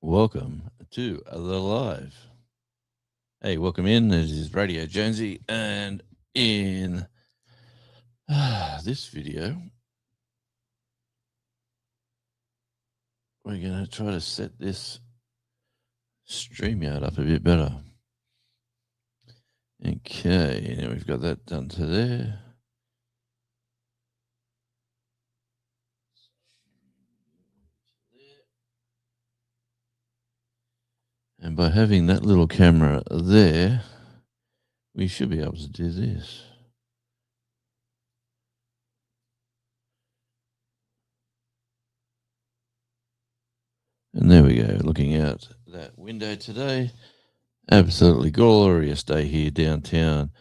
welcome to the live. Hey, welcome in. This is Radio Jonesy, and in this video, we're going to try to set this StreamYard up a bit better. Okay, now we've got that done to there. And by having that little camera there, we should be able to do this. And there we go, looking out that window today. Absolutely glorious day here downtown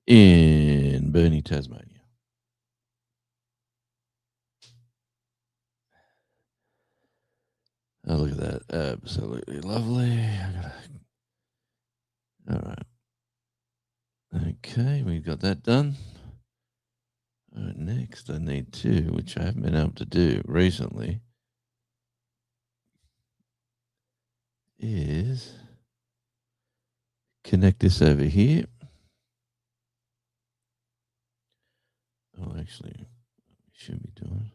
in Burnie, Tasmania. Oh, look at that. Absolutely lovely. All right. Okay, we've got that done. All right, next I need to, which I haven't been able to do recently, is connect this over here. Oh, actually, should be doing.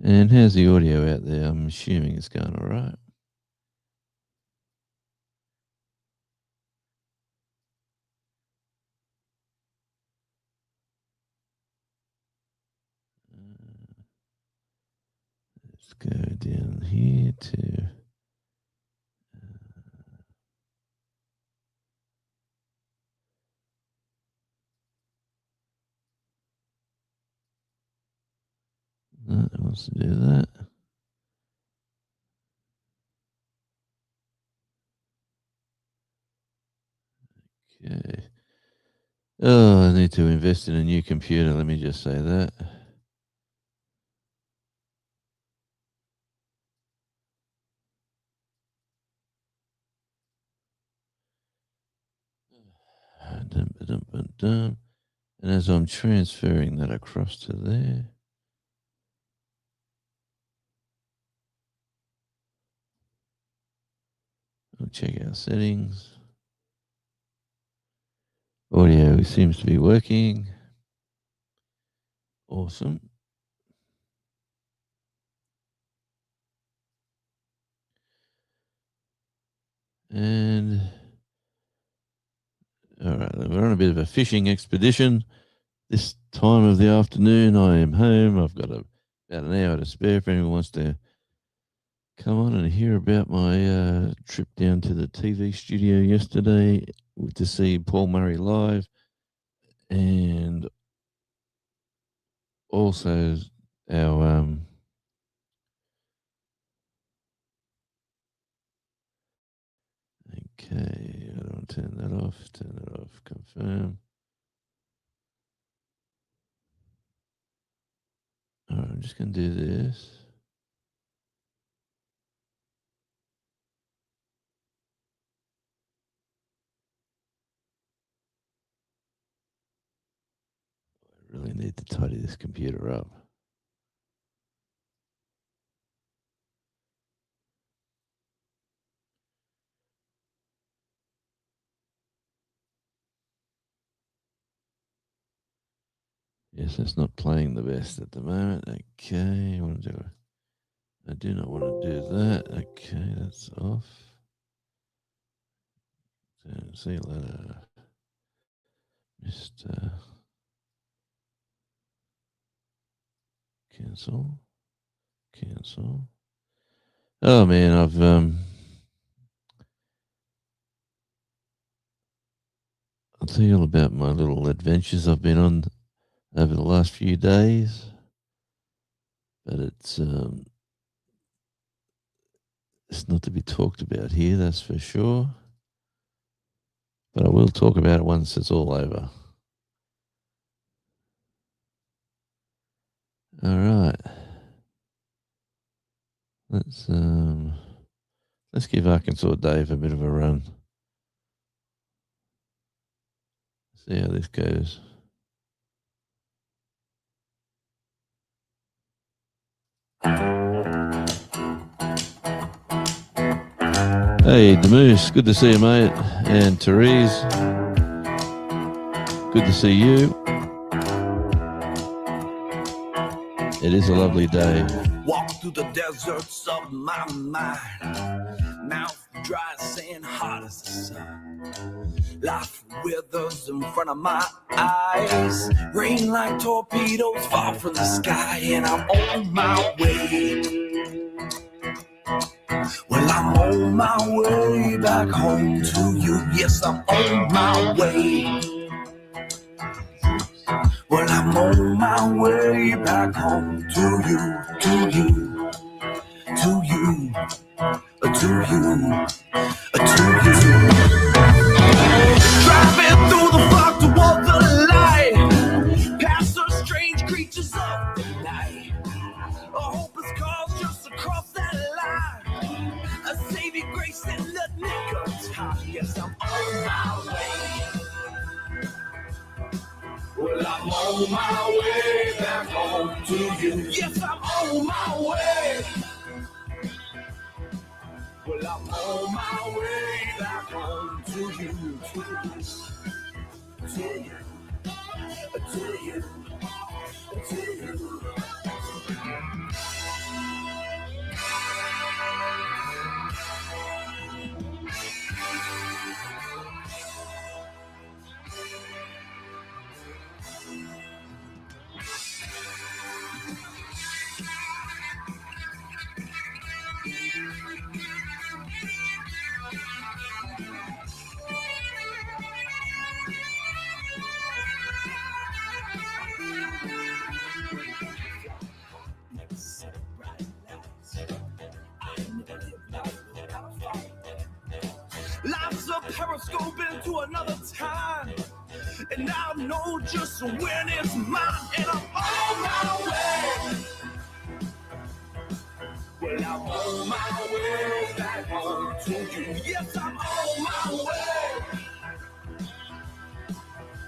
And how's the audio out there? I'm assuming it's going all right. Let's go down here to no, it wants to do that. Okay. Oh, I need to invest in a new computer. Let me just say that. And as I'm transferring that across to there, we'll check our settings. Audio seems to be working. Awesome. And all right, we're on a bit of a fishing expedition. This time of the afternoon, I am home. I've got about an hour to spare if anyone wants to come on and hear about my trip down to the TV studio yesterday to see Paul Murray live, and also our okay, I don't turn that off, confirm. All right, I'm just going to do this. I really need to tidy this computer up. Yes, it's not playing the best at the moment. Okay, I do not want to do that. Okay, that's off. So, see you later, Mr. Cancel. Oh man, I'll tell you all about my little adventures I've been on over the last few days. But it's not to be talked about here, that's for sure. But I will talk about it once it's all over. All right. Let's give Arkansas Dave a bit of a run. See how this goes. Hey, Demoose, good to see you, mate. And Therese, good to see you. It is a lovely day. Walk through the deserts of my mind, mouth dry, sand hot as the sun. Life withers in front of my eyes, rain like torpedoes fall from the sky, and I'm on my way. Well, I'm on my way back home to you. Yes, I'm on my way. Well, I'm on my way back home to you, to you, to you, to you, to you. Driving through the fog towards the light, past the strange creatures of the night. A hopeless cause just across that line, a saving grace in the nick of time. Yes, I'm on my way. Well, I'm on my way back home to you. Yes, I'm on my way. Well, I'm on my way back home to you, to you, to you, to you, to you. Life's a periscope into another time, and I know just when it's mine, and I'm on my way. Well, I'm on my way back home to you. Yes, I'm on my way.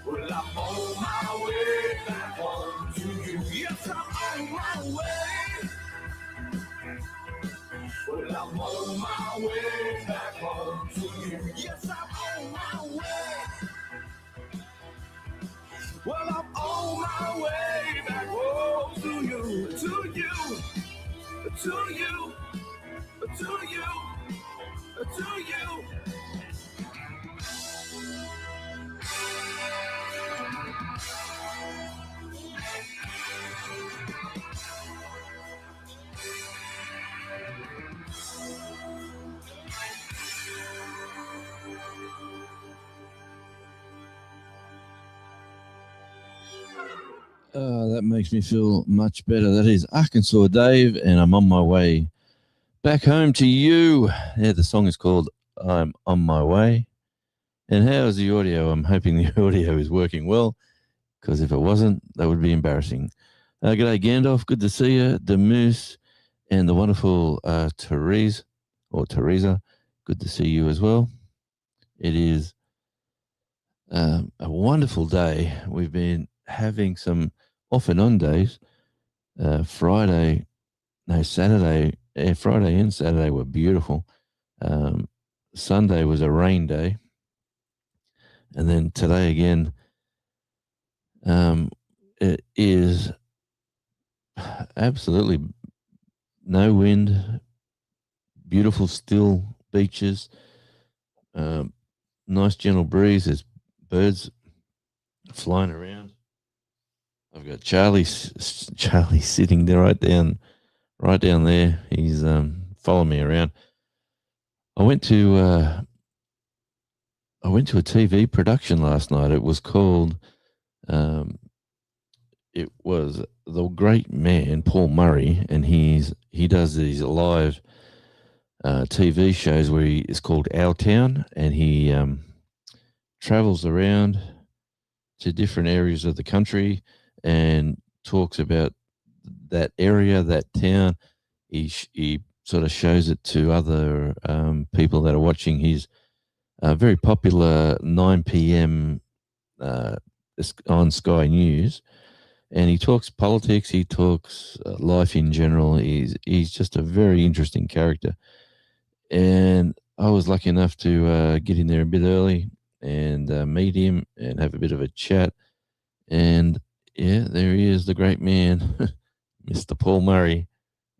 Well, I'm on my way back home to you. Yes, I'm on my way. Well, I'm on my way back home to you. Yes, I'm on my way. Well, I'm on my way back home to you, to you, to you, to you, to you. That makes me feel much better. That is Arkansas Dave, and I'm on my way back home to you. Yeah, the song is called I'm on my way. And how's the audio? I'm hoping the audio is working well, because if it wasn't, that would be embarrassing. G'day, Gandalf. Good to see you. The Moose and the wonderful Therese, or Teresa. Good to see you as well. It is a wonderful day. We've been having some off and on days. Friday and Saturday were beautiful. Sunday was a rain day. And then today again, it is absolutely no wind, beautiful still beaches, nice gentle breeze. There's birds flying around. I've got Charlie sitting there right down there. He's following me around. I went to a TV production last night. It was called it was the great man Paul Murray, and he does these live TV shows where it's called Our Town, and he travels around to different areas of the country and talks about that area, that town. He sort of shows it to other people that are watching his very popular 9 p.m. On Sky News. And he talks politics, he talks life in general. He's just a very interesting character. And I was lucky enough to get in there a bit early and meet him and have a bit of a chat. And yeah, there he is, the great man, Mr. Paul Murray.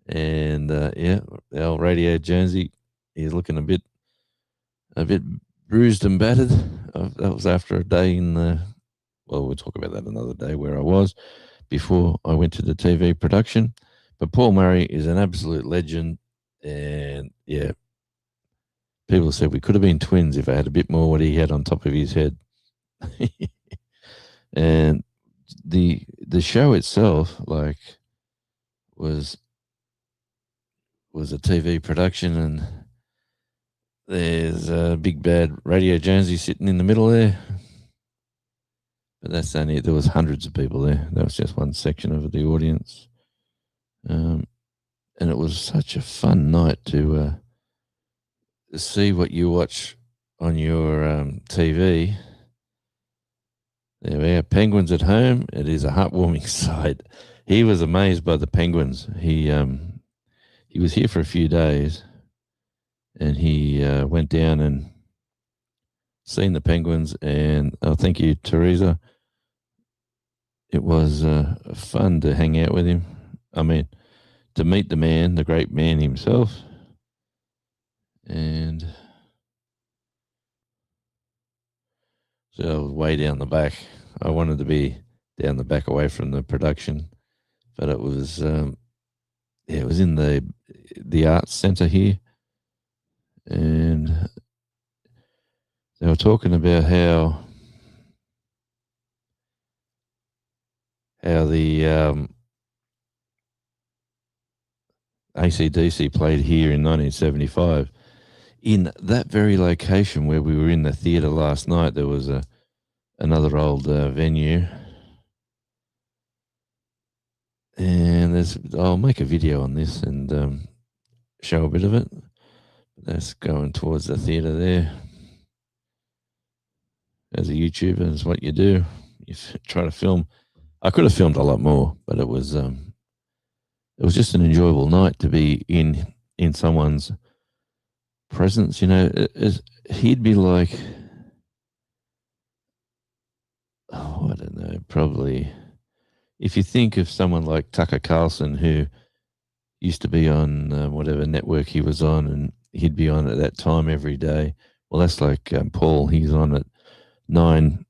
And yeah, the old Radio Jonesy. He's looking a bit bruised and battered. That was after a day in the. Well, we'll talk about that another day where I was before I went to the TV production. But Paul Murray is an absolute legend, and yeah, people said we could have been twins if I had a bit more what he had on top of his head. And the show itself, like, was a TV production, and there's a big bad Radio Jonesy sitting in the middle there. But that's only, there was hundreds of people there. That was just one section of the audience. And it was such a fun night to see what you watch on your TV. There we are, penguins at home. It is a heartwarming sight. He was amazed by the penguins. He was here for a few days, and he went down and seen the penguins. And thank you, Teresa. It was fun to hang out with him. I mean, to meet the man, the great man himself. And so I was way down the back. I wanted to be down the back away from the production, but it was it was in the arts centre here, and they were talking about how the AC/DC played here in 1975. In that very location where we were in the theatre last night, there was another old venue. And I'll make a video on this and show a bit of it. That's going towards the theatre there. As a YouTuber, is what you do. You try to film. I could have filmed a lot more, but it was just an enjoyable night to be in someone's presence. You know, he'd be like, I don't know, probably, if you think of someone like Tucker Carlson, who used to be on whatever network he was on, and he'd be on at that time every day. Well, that's like Paul. He's on at 9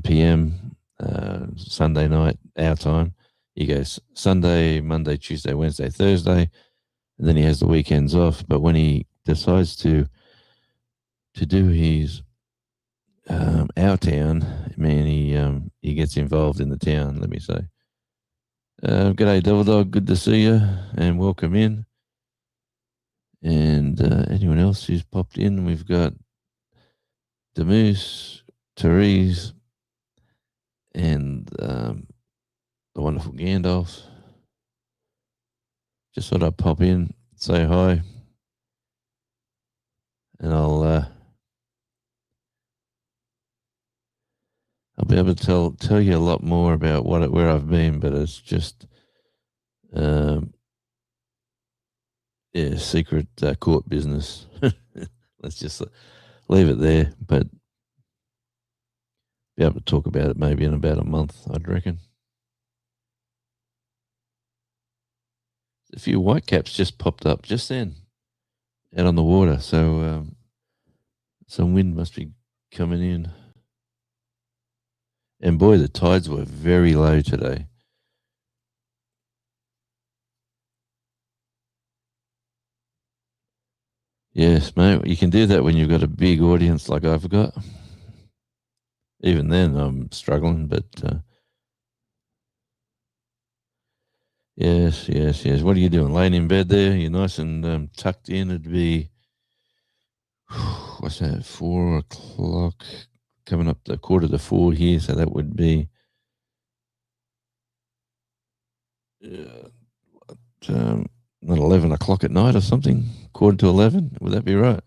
p.m. Sunday night, our time. He goes Sunday, Monday, Tuesday, Wednesday, Thursday, and then he has the weekends off. But when he decides to do his our town, man, he gets involved in the town. Let me say, g'day, Devil Dog. Good to see you, and welcome in. And anyone else who's popped in, we've got Demoose, Therese, and the wonderful Gandalf. Just thought I'd pop in, say hi, and I'll be able to tell you a lot more about where I've been, but it's just secret court business. Let's just leave it there, but be able to talk about it maybe in about a month, I'd reckon. A few whitecaps just popped up just then out on the water, so some wind must be coming in. And boy, the tides were very low today. Yes, mate, you can do that when you've got a big audience like I've got. Even then, I'm struggling, but yes. What are you doing? Laying in bed there? You're nice and tucked in. It'd be, what's that, 4 o'clock, coming up to 3:45 here, so that would be not 11 o'clock at night or something, 10:45. Would that be right?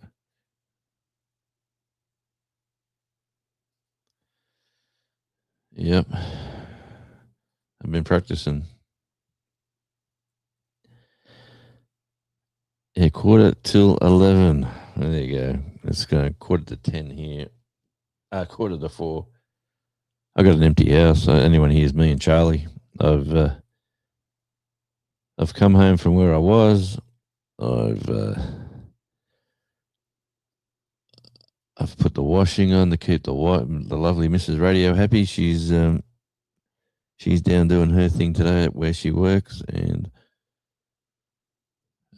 Yep. I've been practicing. Yeah, 11:15. there you go. It's going 10:15 here. 4:45. I got an empty house. So anyone hears me and Charlie, I've come home from where I was. I've put the washing on to keep the lovely Mrs. Radio happy. She's down doing her thing today at where she works, and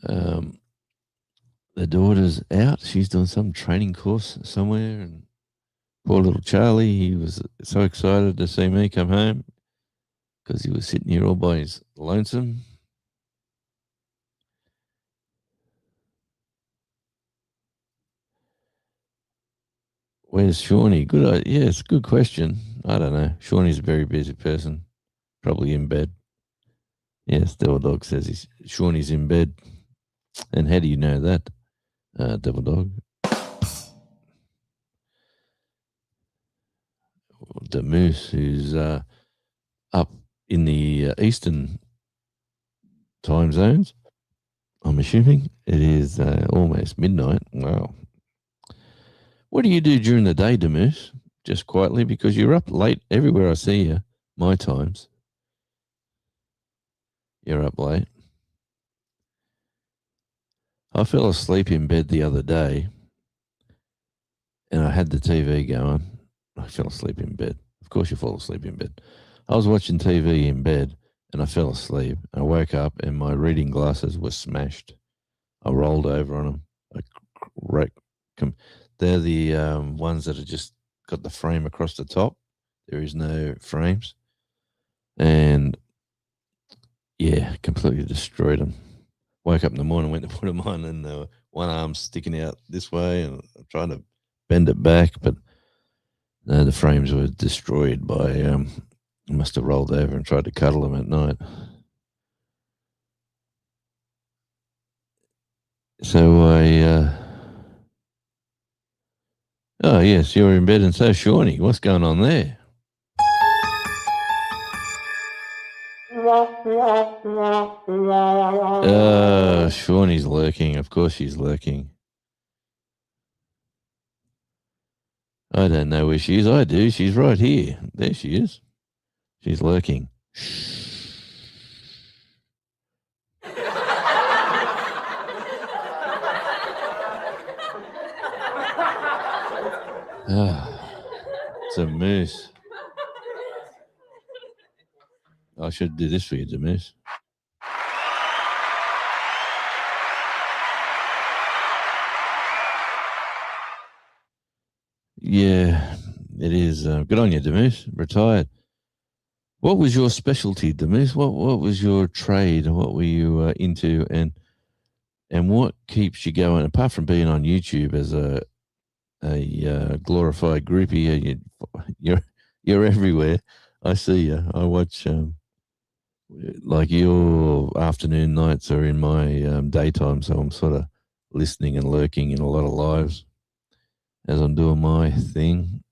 the daughter's out. She's doing some training course somewhere, and poor little Charlie, he was so excited to see me come home because he was sitting here all by his lonesome. Where's Shawnee? It's a good question. I don't know. Shawnee's a very busy person, probably in bed. Yes, Devil Dog says Shawnee's in bed. And how do you know that, Devil Dog? The Moose, who's up in the eastern time zones, I'm assuming. It is almost midnight. Wow. What do you do during the day, Demoose? Just quietly, because you're up late everywhere I see you, my times. You're up late. I fell asleep in bed the other day and I had the TV going. I fell asleep in bed. Of course you fall asleep in bed. I was watching TV in bed and I fell asleep. I woke up and my reading glasses were smashed. I rolled over on them. They're the ones that have just got the frame across the top. There is no frames. And yeah, completely destroyed them. Woke up in the morning, went to put them on, and one arm's sticking out this way, and I'm trying to bend it back, but no, the frames were destroyed by. I must have rolled over and tried to cuddle them at night. So oh yes, you're in bed, and so Shawnee, what's going on there? Shawnee's lurking. Of course she's lurking. I don't know where she is. I do. She's right here. There she is. She's lurking. It's a moose. I should do this for you, Demise. Yeah, it is. Good on you, Demise. Retired. What was your specialty, Demise? What was your trade? What were you into, and what keeps you going apart from being on YouTube as a glorified groupie? You're everywhere. I see you. I watch. Like your afternoon nights are in my daytime, so I'm sort of listening and lurking in a lot of lives as I'm doing my thing.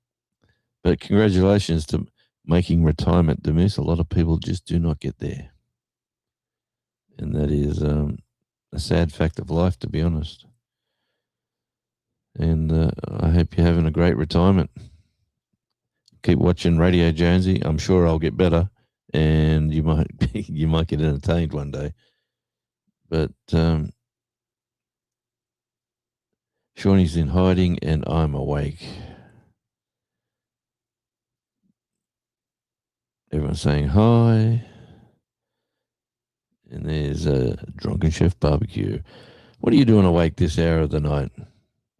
But congratulations to making retirement, Demise. A lot of people just do not get there. And that is a sad fact of life, to be honest. And I hope you're having a great retirement. Keep watching Radio Jonesy. I'm sure I'll get better, and you might get entertained one day. But Shawnee's in hiding, and I'm awake. Everyone's saying hi. And there's a Drunken Chef Barbecue. What are you doing awake this hour of the night?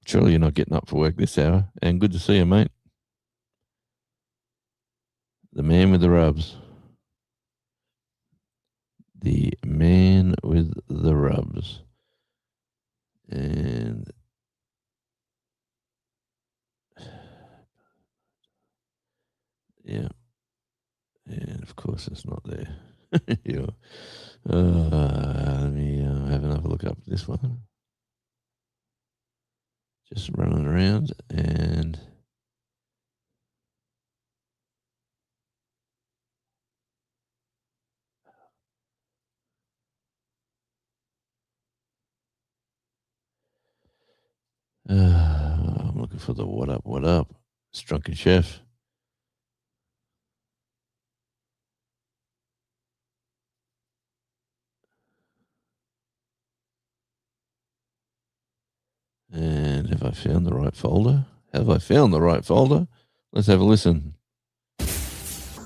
Surely you're not getting up for work this hour. And good to see you, mate. The man with the rubs. The man with the rubs. And yeah. And of course it's not there. Yeah. Let me have another look up this one. Just running around and I'm looking for the what up, what up. It's Drunken Chef. And have I found the right folder? Have I found the right folder? Let's have a listen.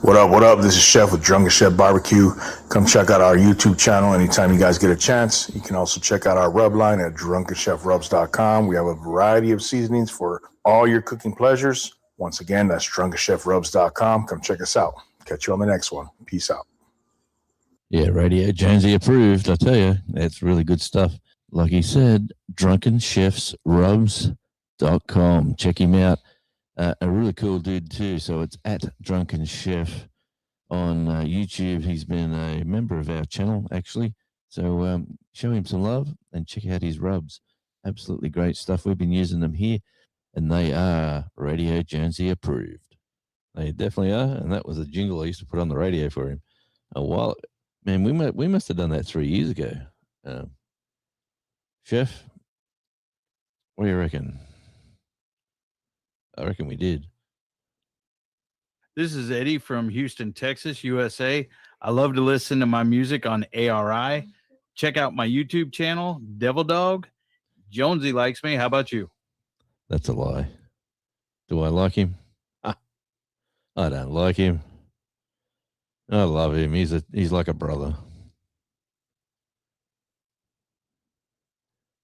What up, what up? This is Chef with Drunken Chef Barbecue. Come check out our YouTube channel anytime you guys get a chance. You can also check out our rub line at drunkenchefrubs.com. We have a variety of seasonings for all your cooking pleasures. Once again, that's drunkenchefrubs.com. Come check us out. Catch you on the next one. Peace out. Yeah, Radio Jonesy approved. I tell you, that's really good stuff. Like he said, drunkenchefsrubs.com. Check him out. A really cool dude too. So it's at Drunken Chef on YouTube. He's been a member of our channel actually. So show him some love and check out his rubs. Absolutely great stuff. We've been using them here, and they are Radio Jonesy approved. They definitely are, and that was a jingle I used to put on the radio for him a while. Man, we must have done that 3 years ago. Chef, what do you reckon? I reckon we did. This is Eddie from Houston, Texas, USA. I love to listen to my music on ARI. Check out my YouTube channel, Devil Dog. Jonesy likes me. How about you? That's a lie. Do I like him? I don't like him. I love him. He's like a brother.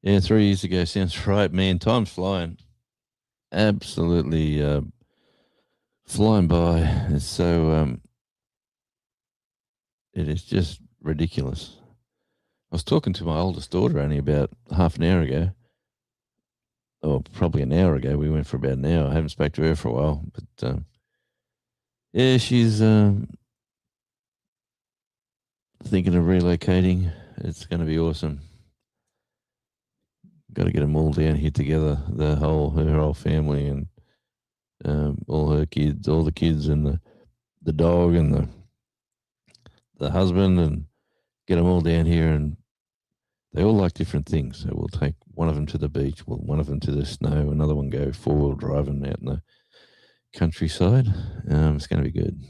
Yeah, 3 years ago sounds right, man. Time's flying. Absolutely flying by. It's so it is just ridiculous. I was talking to my oldest daughter only about half an hour ago. Or probably an hour ago. We went for about an hour. I haven't spoken to her for a while. But yeah, she's thinking of relocating. It's going to be awesome. Got to get them all down here together. Her whole family, and all her kids, all the kids, and the dog, and the husband, and get them all down here. And they all like different things. So we'll take one of them to the beach, one of them to the snow, another one go 4-wheel driving out in the countryside. It's going to be good.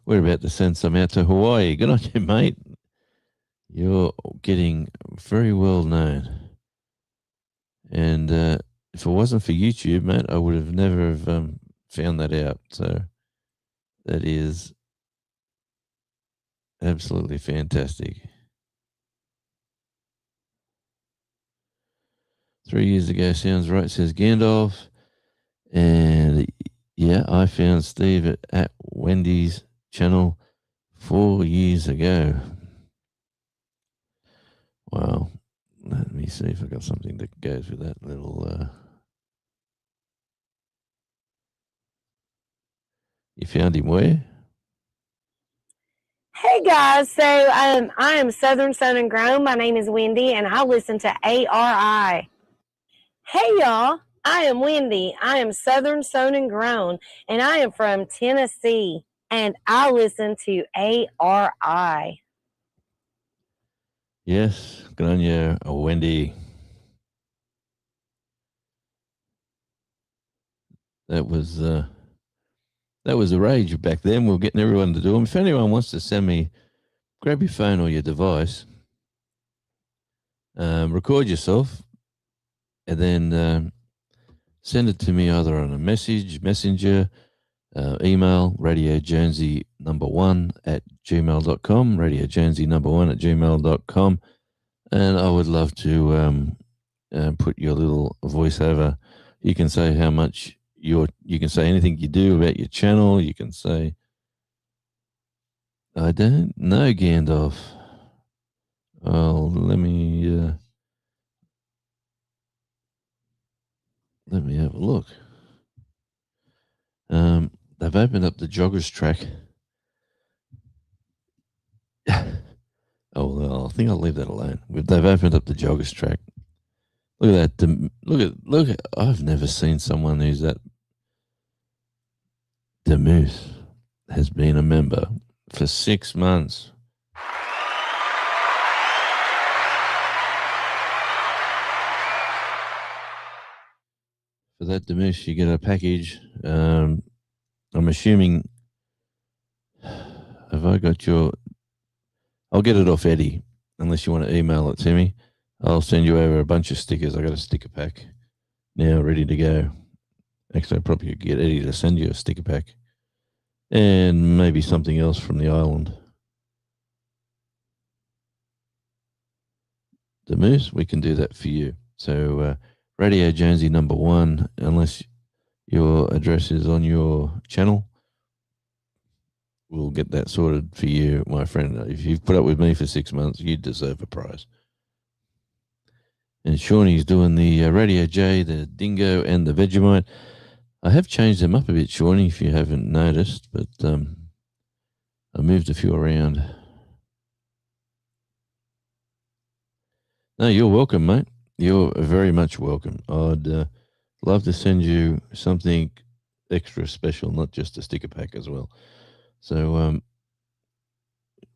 We're about to send some out to Hawaii. Good on you, mate. You're getting very well known. And if it wasn't for YouTube, mate, I would have never found that out. So that is absolutely fantastic. 3 years ago sounds right, says Gandalf. And yeah, I found Steve at Wendy's channel 4 years ago. Wow. Let me see if I got something that goes with that little. You found him where? Hey guys, so I am Southern Sown and Grown. My name is Wendy, and I listen to ARI. Hey y'all, I am Wendy. I am Southern Sown and Grown, and I am from Tennessee, and I listen to ARI. Yes, good on you, Wendy. That was a rage back then. We were getting everyone to do them. If anyone wants to send me, grab your phone or your device, record yourself, and then send it to me either on a messenger, email, radiojonesy1@gmail.com, radiojonesy1@gmail.com, and I would love to put your little voiceover. You can say how much you can say anything you do about your channel. You can say, I don't know, Gandalf. Oh, let me have a look. They've opened up the joggers track. Oh, well, I think I'll leave that alone. They've opened up the joggers track. Look at that. Look at. I've never seen someone who's that. Demuth has been a member for 6 months. for that, Demesh, you get a package. I'm assuming. Have I got your? I'll get it off Eddie, unless you want to email it to me. I'll send you over a bunch of stickers. I got a sticker pack now ready to go. Actually, I probably could get Eddie to send you a sticker pack, and maybe something else from the island. The Moose, we can do that for you. So, Radio Jonesy #1, unless your address is on your channel, we'll get that sorted for you, my friend. If you've put up with me for 6 months, you deserve a prize. And Shawnee's doing the Radio J, the Dingo, and the Vegemite. I have changed them up a bit, Shawnee, if you haven't noticed, but I moved a few around. No, you're welcome, mate. You're very much welcome. I'd love to send you something extra special, not just a sticker pack as well. So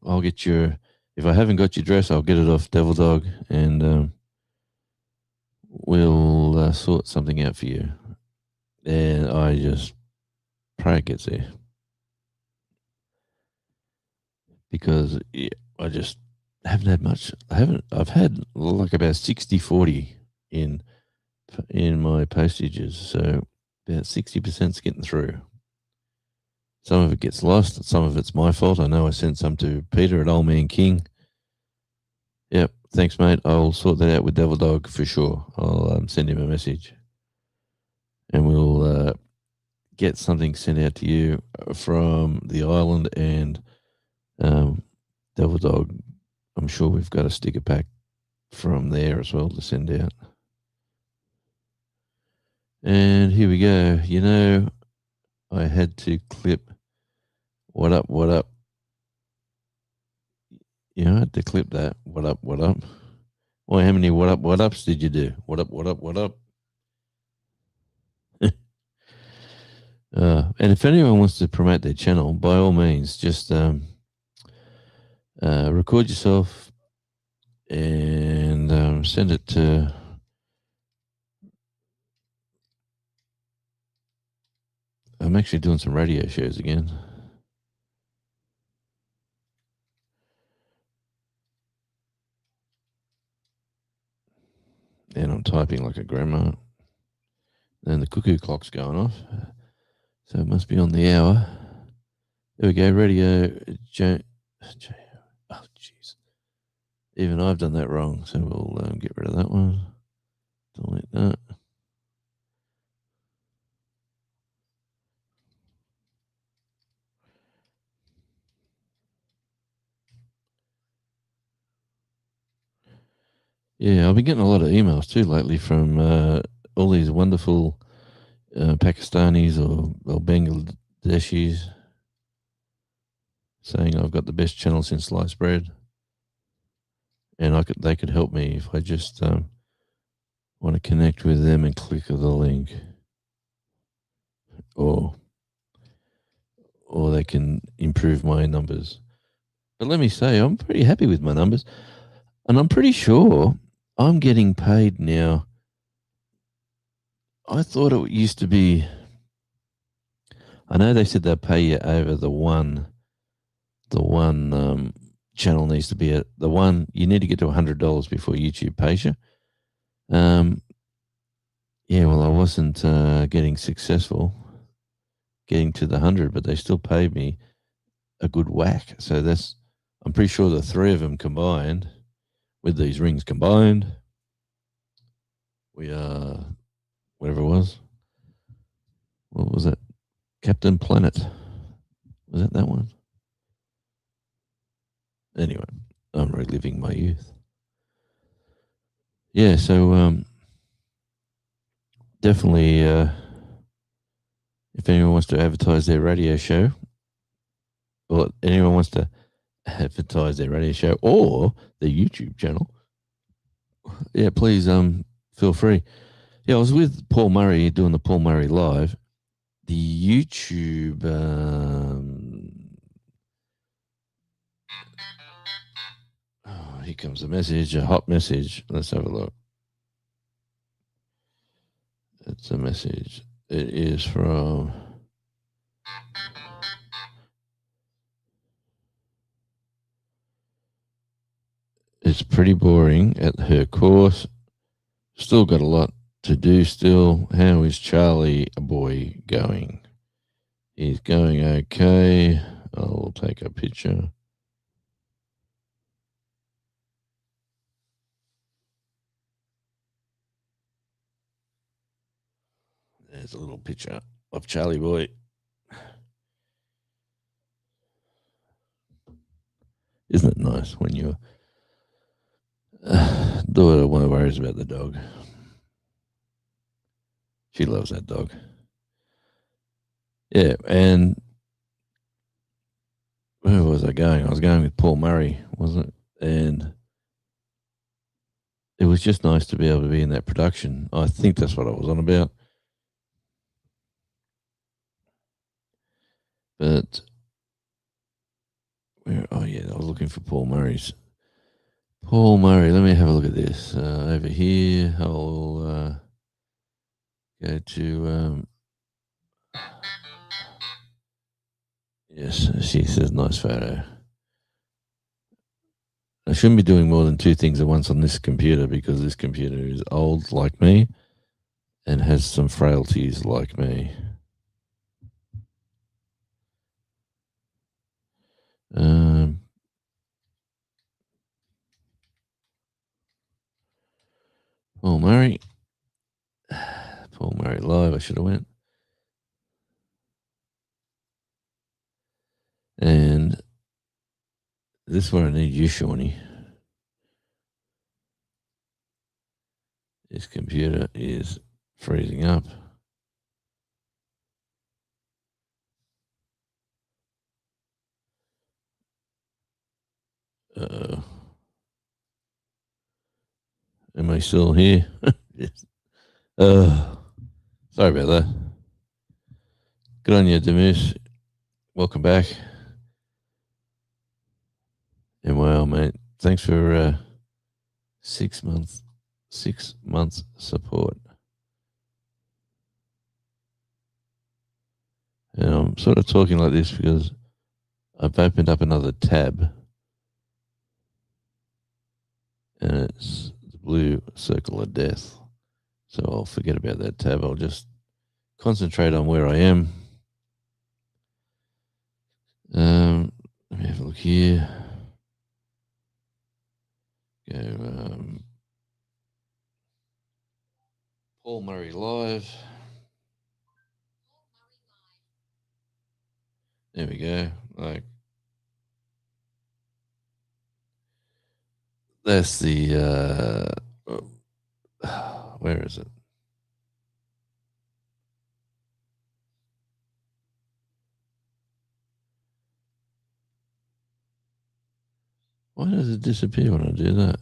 I'll get your, if I haven't got your address, I'll get it off Devil Dog, and we'll sort something out for you. And I just pray it gets there. Because I just haven't had much. I've had like about 60-40 in my postages, so about 60%'s getting through. Some of it gets lost, some of it's my fault. I know I sent some to Peter at Old Man King. Yep, thanks, mate. I'll sort that out with Devil Dog for sure. I'll send him a message, and we'll get something sent out to you from the island. And Devil Dog, I'm sure we've got a sticker pack from there as well to send out. And here we go. You know, I had to clip what up, what up. You know, I had to clip that. What up, what up. Well, how many what ups did you do? What up, what up, what up? And if anyone wants to promote their channel, by all means, just record yourself and send it to I'm actually doing some radio shows again. And I'm typing like a grandma. And the cuckoo clock's going off. So it must be on the hour. There we go. Radio. Oh, jeez. Even I've done that wrong. So we'll get rid of that one. Delete that. Yeah, I've been getting a lot of emails too lately from all these wonderful Pakistanis or Bangladeshis saying I've got the best channel since sliced bread, and they could help me if I just want to connect with them and click the link, or they can improve my numbers. But let me say, I'm pretty happy with my numbers, and I'm pretty sure I'm getting paid now. I thought it used to be, I know they said they'll pay you over the one channel needs to be at the one, you need to get to $100 before YouTube pays you. Yeah, well, I wasn't getting successful getting to the 100, but they still paid me a good whack. So I'm pretty sure the three of them combined, with these rings combined, we are, whatever it was. What was it? Captain Planet. Was that one? Anyway, I'm reliving my youth. Yeah, so definitely if anyone wants to advertise their radio show, or anyone wants to advertise their radio show or their YouTube channel, yeah, please feel free. Yeah, I was with Paul Murray doing the Paul Murray Live. The YouTube oh, here comes a message, a hot message. Let's have a look. It's a message. It is from. It's pretty boring at her course. Still got a lot to do still. How is Charlie boy going? He's going okay. I'll take a picture. There's a little picture of Charlie boy. Isn't it nice when your daughter worries about the dog? She loves that dog. Yeah, and where was I going? I was going with Paul Murray, wasn't it? And it was just nice to be able to be in that production. I think that's what I was on about. But oh yeah, I was looking for Paul Murray's. Paul Murray. Let me have a look at this over here. I'll go to. Yes, she says nice photo. I shouldn't be doing more than two things at once on this computer because this computer is old like me and has some frailties like me. Paul Murray. Paul Murray live. I should have went. And this is where I need you, Shawnee. This computer is freezing up. Uh-oh. Am I still here? Yes. Sorry about that. Good on you, Demus. Welcome back. And well, mate, thanks for 6 months. 6 months support. And I'm sort of talking like this because I've opened up another tab. And it's the blue circle of death. So I'll forget about that tab. I'll just concentrate on where I am. Let me have a look here. Go Paul Murray live. There we go. Like that's the where is it? Why does it disappear when I do that?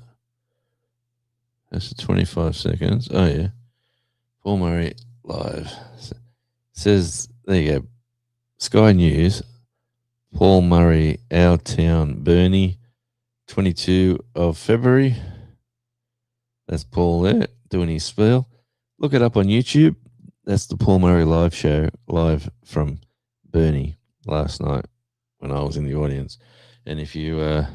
That's the 25 seconds. Oh yeah. Paul Murray live. Says there you go. Sky News. Paul Murray, Our Town, Burnie, 22 of February. That's Paul there doing his spiel. Look it up on YouTube. That's the Paul Murray live show, live from Burnie last night when I was in the audience. And if you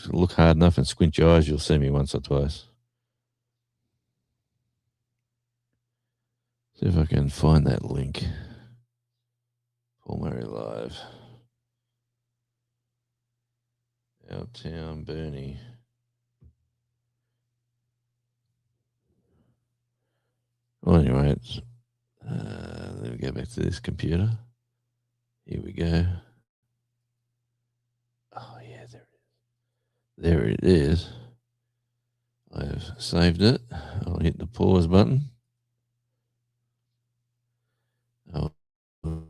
look hard enough and squint your eyes, you'll see me once or twice. See if I can find that link. Paul Murray live. Our Town, Burnie. Well, anyway, let me go back to this computer. Here we go. Oh, yeah, there it is. I have saved it. I'll hit the pause button. I'll do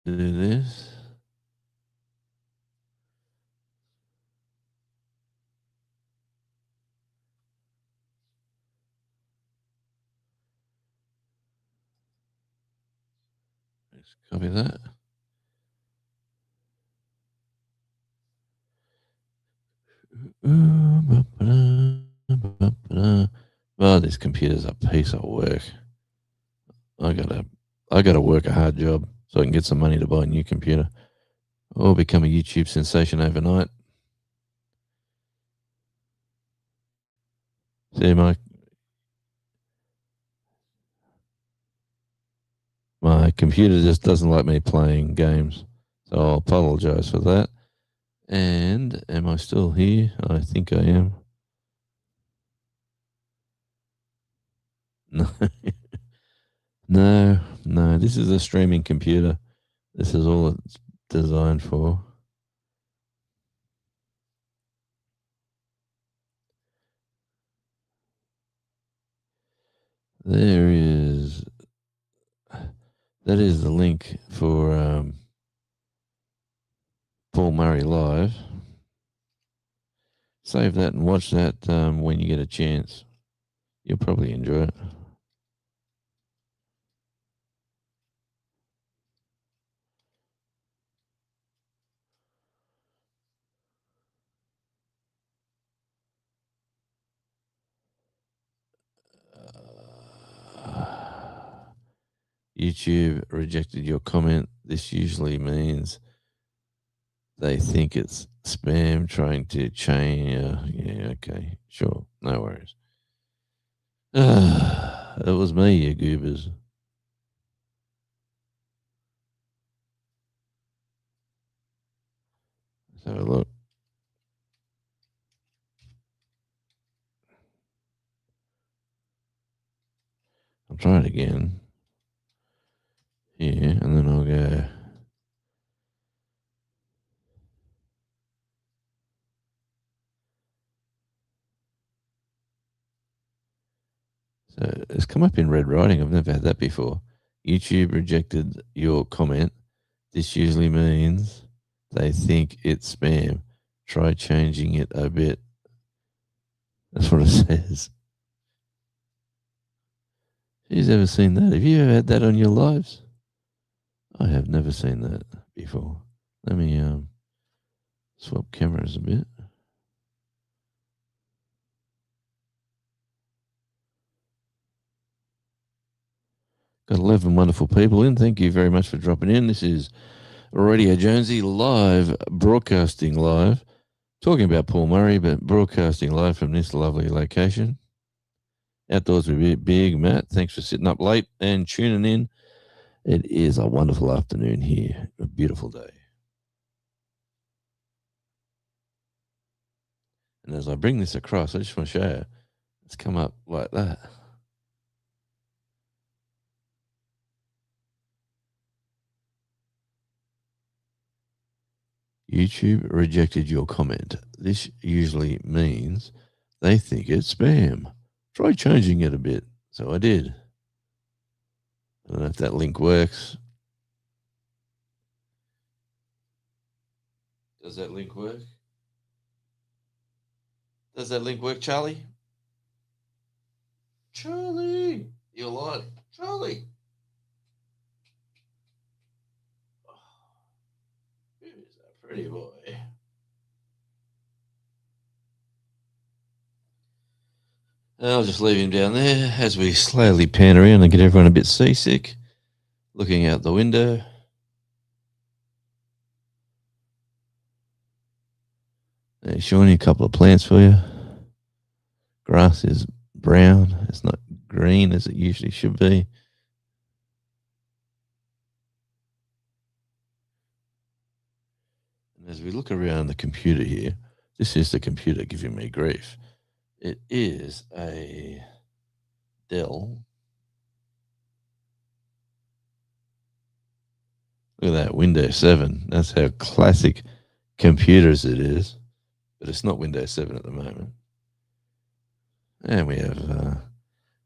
this. Let's copy that. Well, Oh, this computer's a piece of work. I gotta work a hard job so I can get some money to buy a new computer or become a YouTube sensation overnight. See, my computer just doesn't like me playing games, so I'll apologize for that. And am I still here? I think I am. No, no. This is a streaming computer. This is all it's designed for. That is the link for Paul Murray Live. Save that and watch that when you get a chance. You'll probably enjoy it. YouTube rejected your comment. This usually means they think it's spam trying to chain. Yeah, okay, sure, no worries. It was me, you goobers. Let's have a look. I'll try it again. Here, and then I'll go. So it's come up in red writing. I've never had that before. YouTube rejected your comment. This usually means they think it's spam. Try changing it a bit. That's what it says. Who's ever seen that? Have you ever had that on your lives? I have never seen that before. Let me swap cameras a bit. Got 11 wonderful people in. Thank you very much for dropping in. This is Radio Jonesy live, broadcasting live, talking about Paul Murray, but broadcasting live from this lovely location. Outdoors will be big. Matt, thanks for sitting up late and tuning in. It is a wonderful afternoon here, a beautiful day. And as I bring this across, I just want to show you, it's come up like that. YouTube rejected your comment. This usually means they think it's spam. Try changing it a bit. So I did. I don't know if that link works. Does that link work? Does that link work, Charlie? Charlie! You're alive. Charlie! Who's that pretty boy? I'll just leave him down there as we slowly pan around and get everyone a bit seasick. Looking out the window. There's showing a couple of plants for you. Grass is brown. It's not green as it usually should be. And as we look around the computer here, this is the computer giving me grief. It is a Dell. Look at that, Windows 7. That's how classic computers it is. But it's not Windows 7 at the moment. And we have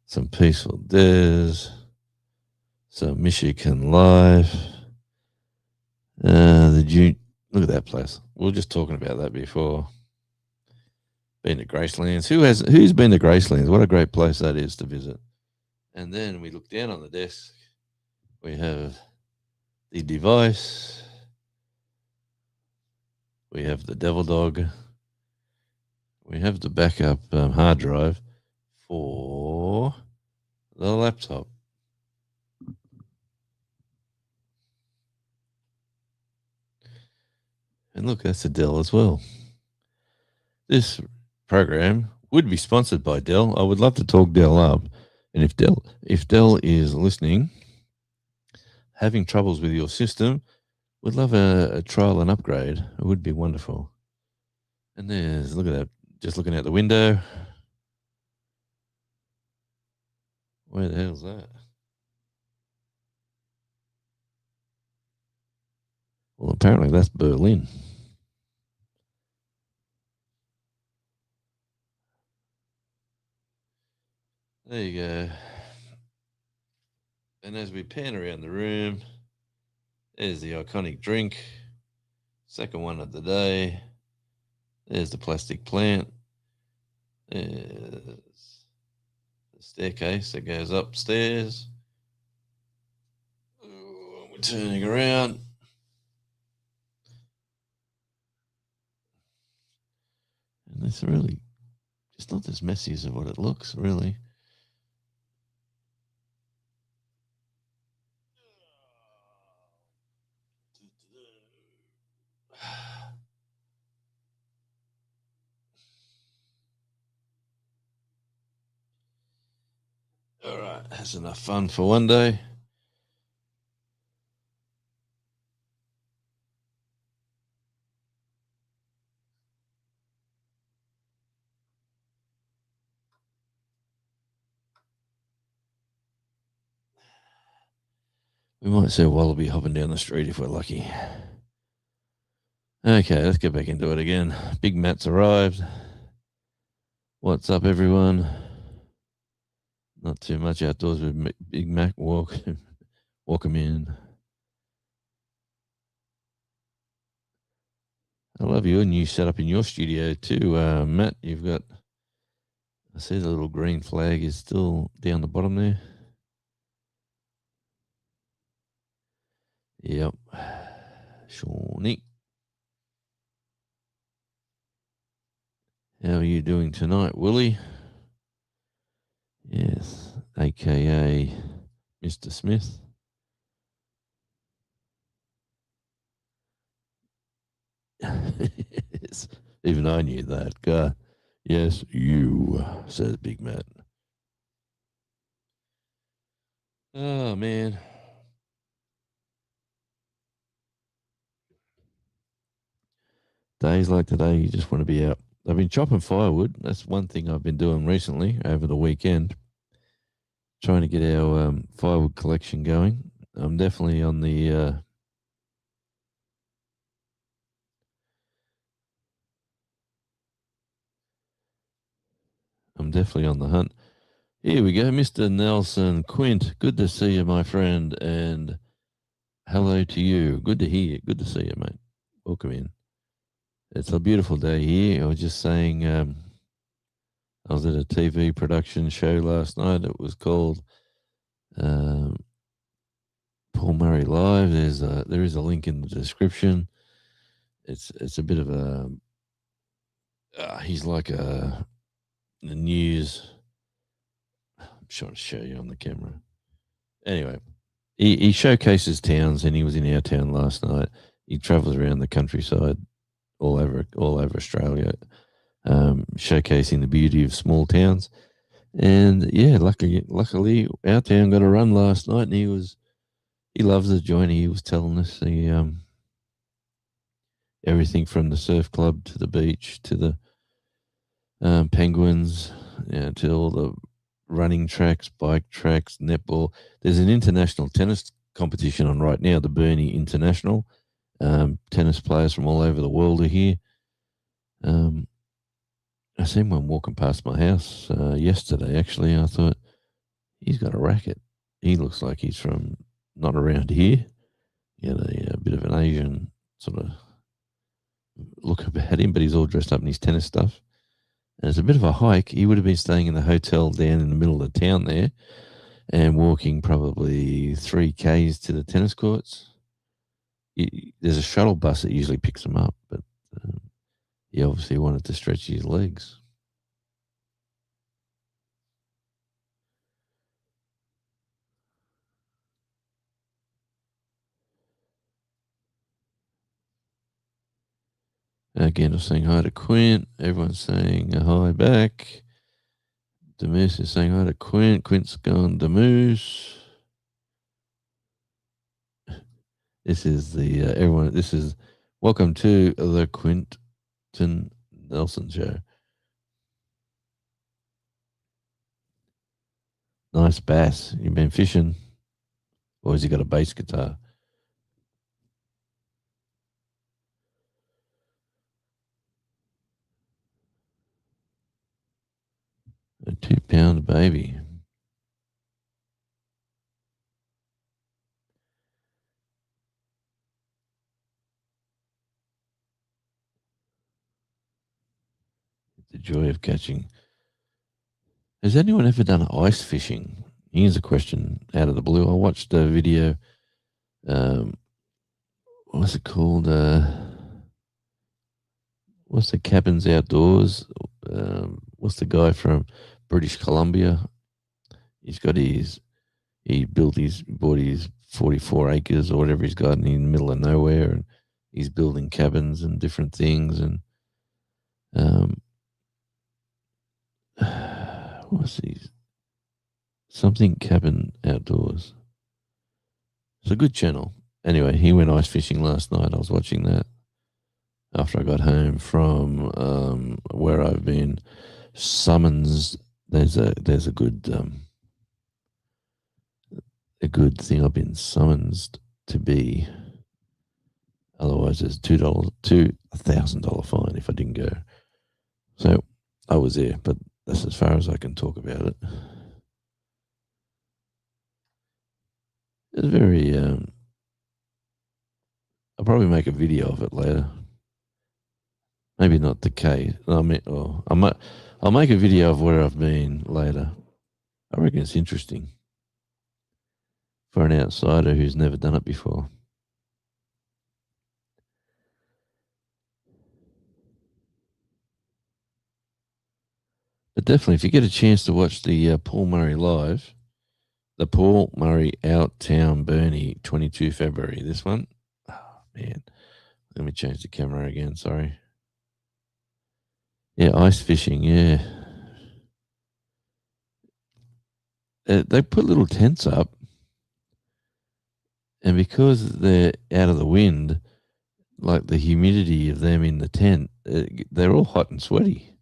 some Peaceful Days, some Michigan Life. Look at that place. We were just talking about that before. Been to Gracelands. Who's been to Gracelands? What a great place that is to visit. And then we look down on the desk. We have the device. We have the Devil Dog. We have the backup hard drive for the laptop. And look, that's a Dell as well. This program would be sponsored by Dell. I would love to talk Dell up. And if Dell is listening, having troubles with your system, would love a trial and upgrade. It would be wonderful. And look at that, just looking out the window. Where the hell's that? Well, apparently that's Berlin. There you go. And as we pan around the room, there's the iconic drink. Second one of the day. There's the plastic plant. There's the staircase that goes upstairs. Ooh, we're turning around. And it's really just not as messy as what it looks, really. All right, that's enough fun for one day. We might see a wallaby hopping down the street if we're lucky. Okay, let's get back into it again. Big Matt's arrived. What's up, everyone? Not too much outdoors with Big Mac. Walk him in. I love your new setup in your studio too, Matt. You've got, I see the little green flag is still down the bottom there. Yep. Shawnee. How are you doing tonight, Willie? Yes, aka Mr. Smith. Yes, even I knew that guy. Yes, you, says Big Matt. Oh, man. Days like today, you just want to be out. I've been chopping firewood. That's one thing I've been doing recently over the weekend. Trying to get our firewood collection going. I'm definitely on the hunt. Here we go, Mr. Nelson Quint. Good to see you, my friend, and hello to you. Good to hear you. Good to see you, mate. Welcome in. It's a beautiful day here. I was just saying, I was at a TV production show last night. It was called Paul Murray Live. There is a link in the description. It's a bit of a he's like the news. I'm trying to show you on the camera. Anyway, he showcases towns, and he was in our town last night. He travels around the countryside, all over Australia, showcasing the beauty of small towns. And yeah, luckily our town got a run last night, and he loves the joint. He was telling us everything from the surf club to the beach to the penguins, to all the running tracks, bike tracks, netball. There's an international tennis competition on right now, the Burnie International. Tennis players from all over the world are here. I seen one walking past my house yesterday, actually. I thought, he's got a racket. He looks like he's from not around here. A bit of an Asian sort of look about him, but he's all dressed up in his tennis stuff. And it's a bit of a hike. He would have been staying in the hotel down in the middle of the town there and walking probably 3 Ks to the tennis courts. There's a shuttle bus that usually picks him up, but he obviously wanted to stretch his legs. Again, I'm saying hi to Quint. Everyone's saying hi back. Demoose is saying hi to Quint. Quint's gone Demoose. This is the everyone. This is welcome to the Quinton Nelson Show. Nice bass. You been fishing, or has he got a bass guitar? A 2-pound baby. The joy of catching. Has anyone ever done ice fishing? Here's a question out of the blue. I watched a video. What's it called? What's the Cabins Outdoors? What's the guy from British Columbia? He bought his 44 acres or whatever he's got in the middle of nowhere, and he's building cabins and different things. And what's these? Something Cabin Outdoors. It's a good channel. Anyway, he went ice fishing last night. I was watching that after I got home from where I've been summoned. There's a good thing I've been summoned to be. Otherwise, there's $1,000 fine if I didn't go. So I was there, but that's as far as I can talk about it. It's very. I'll probably make a video of it later. Maybe not the case. I'll make a video of where I've been later. I reckon it's interesting for an outsider who's never done it before. But definitely, if you get a chance to watch the Paul Murray live, the Paul Murray Outtown Burnie, 22 February. This one, oh man, let me change the camera again. Sorry. Yeah, ice fishing. Yeah, they put little tents up, and because they're out of the wind, like the humidity of them in the tent, they're all hot and sweaty.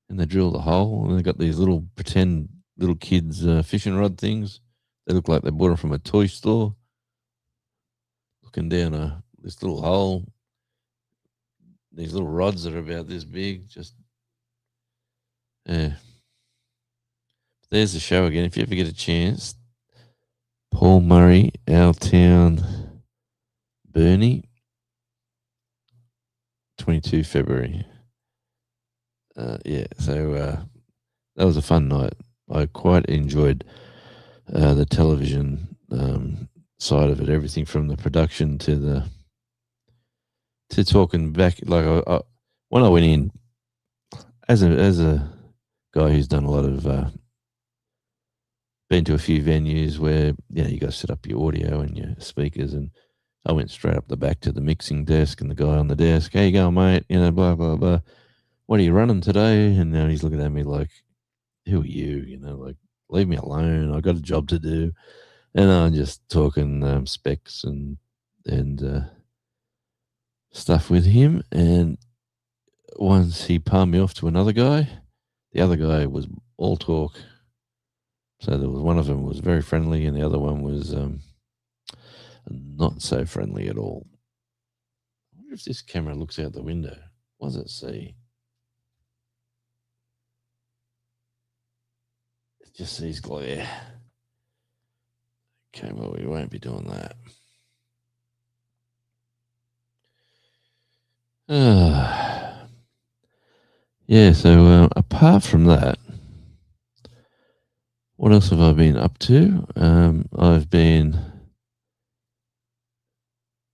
And they drill the hole, and they've got these little pretend little kids fishing rod things. They look like they bought them from a toy store. Looking down this little hole, these little rods that are about this big. Just there's the show again. If you ever get a chance, Paul Murray, Outtown Burnie, 22 February. So that was a fun night. I quite enjoyed the television side of it, everything from the production to talking back. Like when I went in as a guy who's done a lot of been to a few venues where you got to set up your audio and your speakers, and I went straight up the back to the mixing desk, and the guy on the desk, "How you going, mate? Blah blah blah. What are you running today?" And now he's looking at me like, "Who are you? Like, leave me alone. I got a job to do." And I'm just talking specs and stuff with him. And once he palmed me off to another guy, the other guy was all talk. So there was one of them was very friendly, and the other one was not so friendly at all. I wonder if this camera looks out the window. What does it see? It just sees glare. Okay, well, we won't be doing that. So apart from that, what else have I been up to? I've been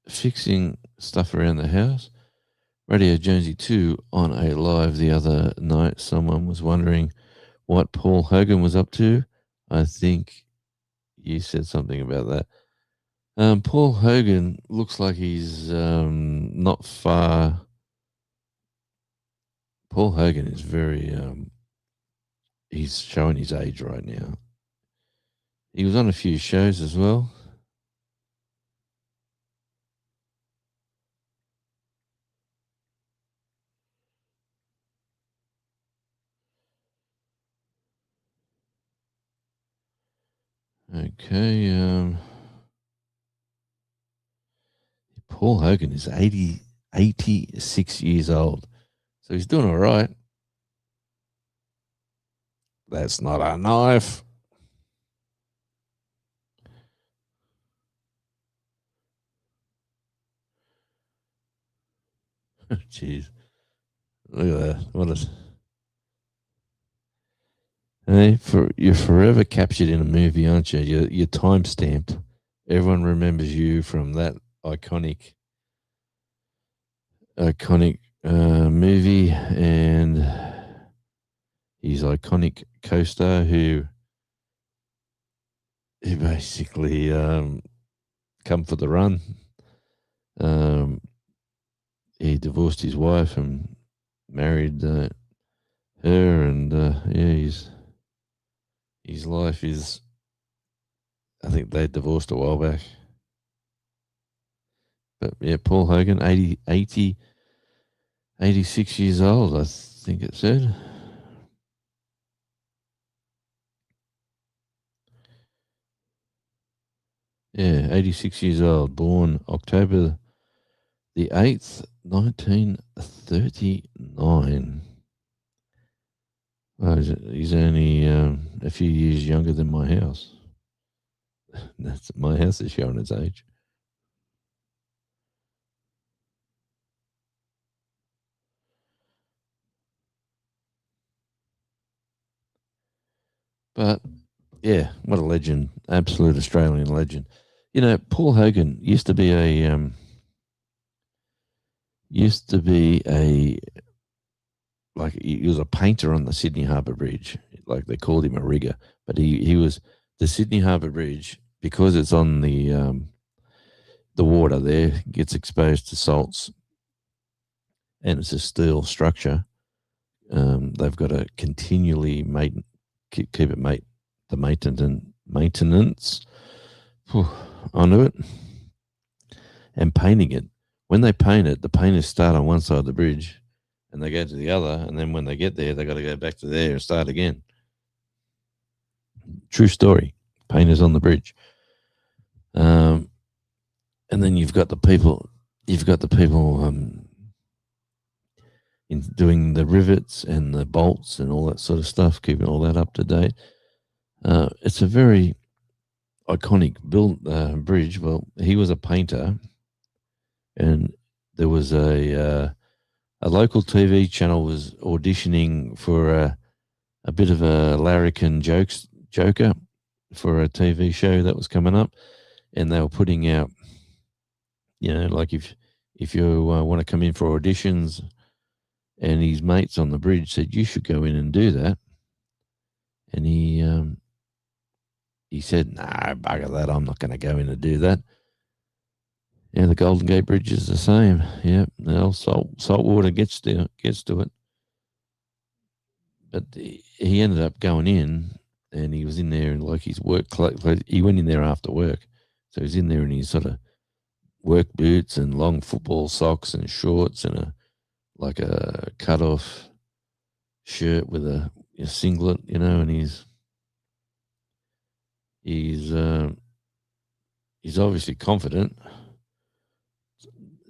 fixing stuff around the house. Radio Jonesy 2 on a live the other night. Someone was wondering what Paul Hogan was up to. I think you said something about that. Paul Hogan looks like he's not far Paul Hogan is very he's showing his age right now. He was on a few shows as well. Okay, Paul Hogan is 86 years old. So he's doing all right. That's not a knife. Jeez. Look at that. What is Hey, you're forever captured in a movie, aren't you? You're time stamped. Everyone remembers you from that iconic movie and his iconic co-star who basically come for the run. He divorced his wife and married her, and his life is, I think they divorced a while back. But yeah, Paul Hogan, 86 years old, I think it said. Yeah, 86 years old, born October the 8th, 1939. Oh, he's only a few years younger than my house. My house is showing its age. But yeah, what a legend. Absolute Australian legend. You know, Paul Hogan used to be a like he was a painter on the Sydney Harbour Bridge. Like they called him a rigger, but he was the Sydney Harbour Bridge, because it's on the water there, gets exposed to salts, and it's a steel structure. They've got to continually keep it the maintenance onto it, and painting it. When they paint it, the painters start on one side of the bridge and they go to the other, and then when they get there, they got to go back to there and start again. True story. Painters on the bridge. And then you've got the people in doing the rivets and the bolts and all that sort of stuff, keeping all that up to date. It's a very iconic bridge. Well, he was a painter, and there was a local TV channel was auditioning for a bit of a larrikin joker for a TV show that was coming up, and they were putting out, like if you want to come in for auditions, and his mates on the bridge said you should go in and do that, and he said, "No, bugger that, I'm not going to go in and do that." Yeah, the Golden Gate Bridge is the same. Yeah, the salt water gets to it. But he ended up going in, and he was in there in like his work clothes. He went in there after work, so he's in there in his sort of work boots and long football socks and shorts and a cut off shirt with a singlet, and he's obviously confident.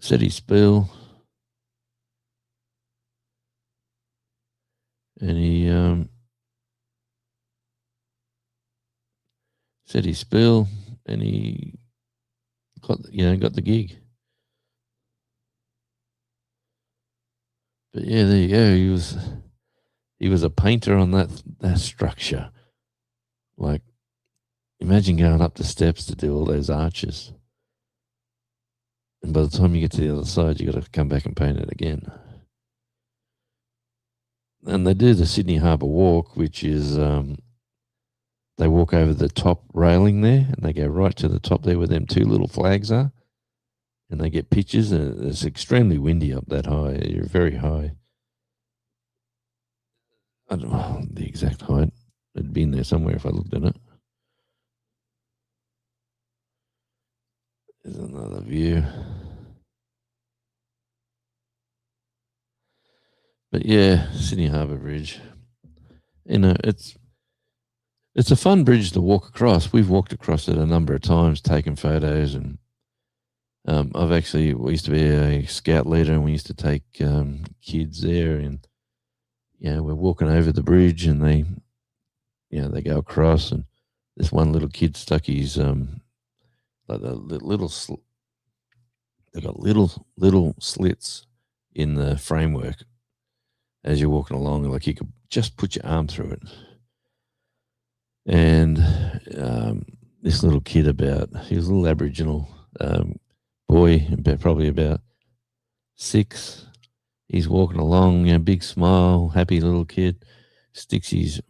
Said his spiel, and he said his spiel, and he got the gig. But yeah, there you go. He was a painter on that structure. Like, imagine going up the steps to do all those arches. And by the time you get to the other side, you got to come back and paint it again. And they do the Sydney Harbour Walk, which is they walk over the top railing there, and they go right to the top there where them two little flags are, and they get pictures. And it's extremely windy up that high. You're very high. I don't know the exact height. It'd been there somewhere if I looked at it. There's another view. But yeah, Sydney Harbour Bridge. You know, it's a fun bridge to walk across. We've walked across it a number of times, taken photos, and we used to be a scout leader, and we used to take kids there, and we're walking over the bridge, and they go across, and this one little kid stuck his like the little they got little slits in the framework as you're walking along, like you could just put your arm through it. And this little kid, he was a little Aboriginal boy, probably about 6. He's walking along, big smile, happy little kid, sticks his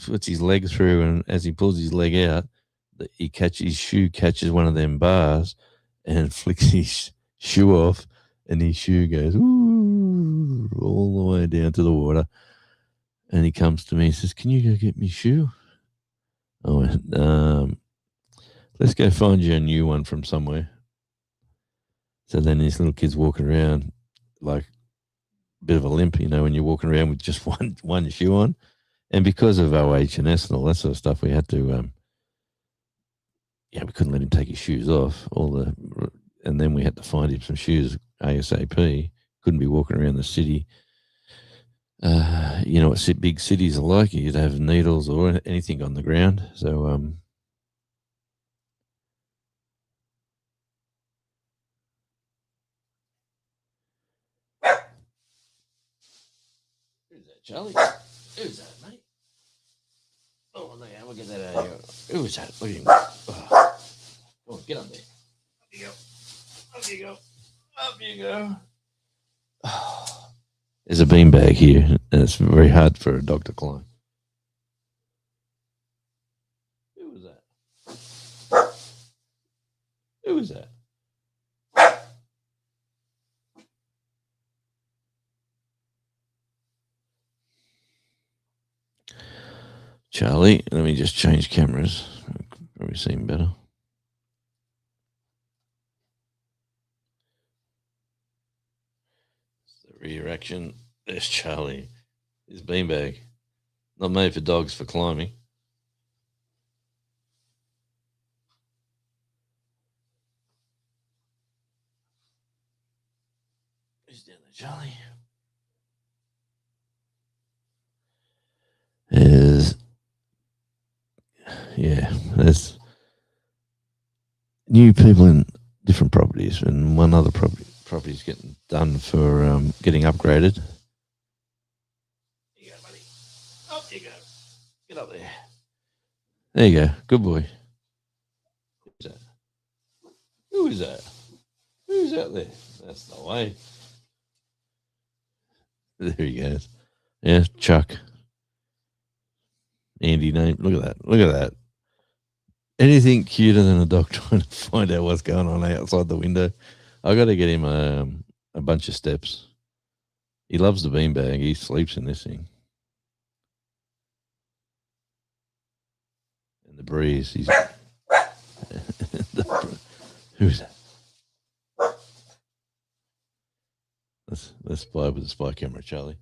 puts his leg through, and as he pulls his leg out, his shoe catches one of them bars and flicks his shoe off, and his shoe goes ooh, all the way down to the water. And he comes to me and says, "Can you go get me shoe?" I went, "Let's go find you a new one from somewhere." So then this little kid's walking around like a bit of a limp, when you're walking around with just one shoe on. And because of OH&S and all that sort of stuff, we had to, we couldn't let him take his shoes off. And then we had to find him some shoes ASAP. Couldn't be walking around the city. What big cities are like. You'd have needles or anything on the ground. So, who's that, Charlie? Who's that, mate? Oh, no, we'll get that out of here. Who is that? Look at him. Oh. Come on, get up there. Up you go. Up you go. Up you go. Oh. There's a beanbag here, and it's very hard for a dog to climb. Who was that? Who was that? Charlie, let me just change cameras. Probably seem better. Rear action. There's Charlie. His beanbag. Not made for dogs for climbing. Who's down there, Charlie? There's new people in different properties, and one other property's getting done for getting upgraded. Here you go, buddy. Up you go. Get up there. There you go. Good boy. Who's that? Who is that? Who's out there? That's the way. There he goes. Yeah, Chuck. Andy name. Look at that. Look at that. Anything cuter than a dog trying to find out what's going on outside the window. I got to get him a bunch of steps. He loves the beanbag. He sleeps in this thing. And the breeze. Who's that? Let's spy with the spy camera, Charlie.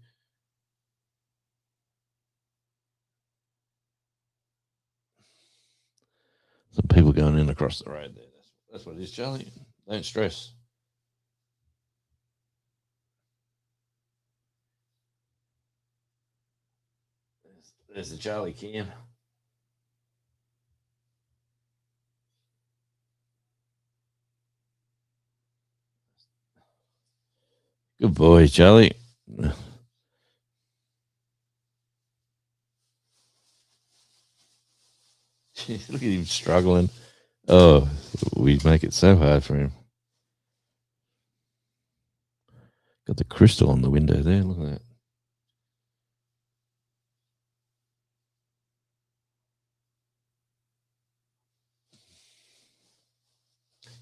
Some people going in across the road there. That's what it is, Charlie. Don't stress. There's the Charlie cam. Good boy, Charlie. Look at him struggling. Oh, we make it so hard for him. Got the crystal on the window there. Look at that.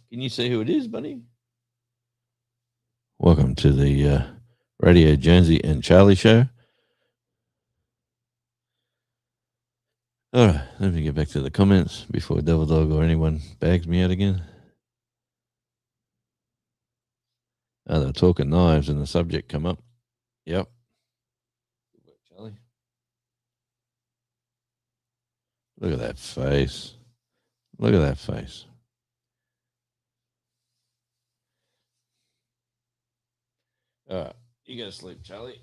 Can you see who it is, buddy? Welcome to the Radio Jonesy and Charlie show. All right, let me get back to the comments before Devil Dog or anyone bags me out again. Oh, they're talking knives and the subject come up. Yep. Good work, Charlie. Look at that face. Look at that face. All right, you go to sleep, Charlie.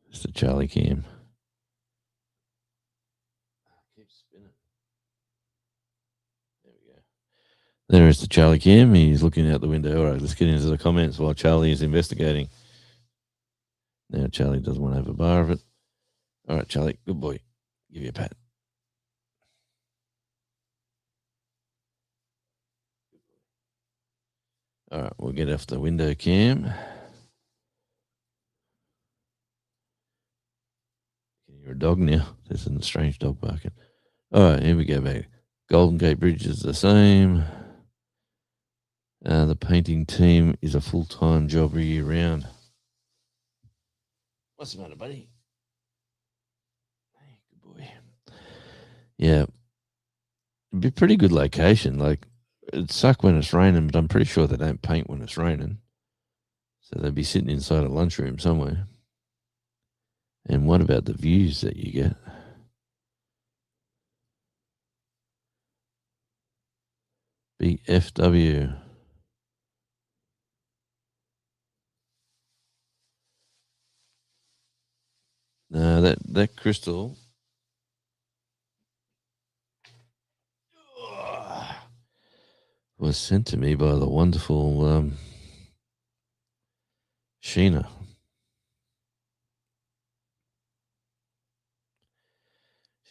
It's the Charlie cam. Keep spinning. There we go. There is the Charlie cam. He's looking out the window. All right, let's get into the comments while Charlie is investigating. Now Charlie doesn't want to have a bar of it. All right, Charlie, good boy. Give you a pat. All right, we'll get off the window cam. You're a dog now. There's a strange dog barking. All right, here we go back. Golden Gate Bridge is the same. The painting team is a full-time job year round. What's the matter, buddy? Hey, good boy. Yeah. It'd be a pretty good location. Like, it'd suck when it's raining, but I'm pretty sure they don't paint when it's raining. So they'd be sitting inside a lunchroom somewhere. And what about the views that you get? BFW. No, that crystal was sent to me by the wonderful Sheena.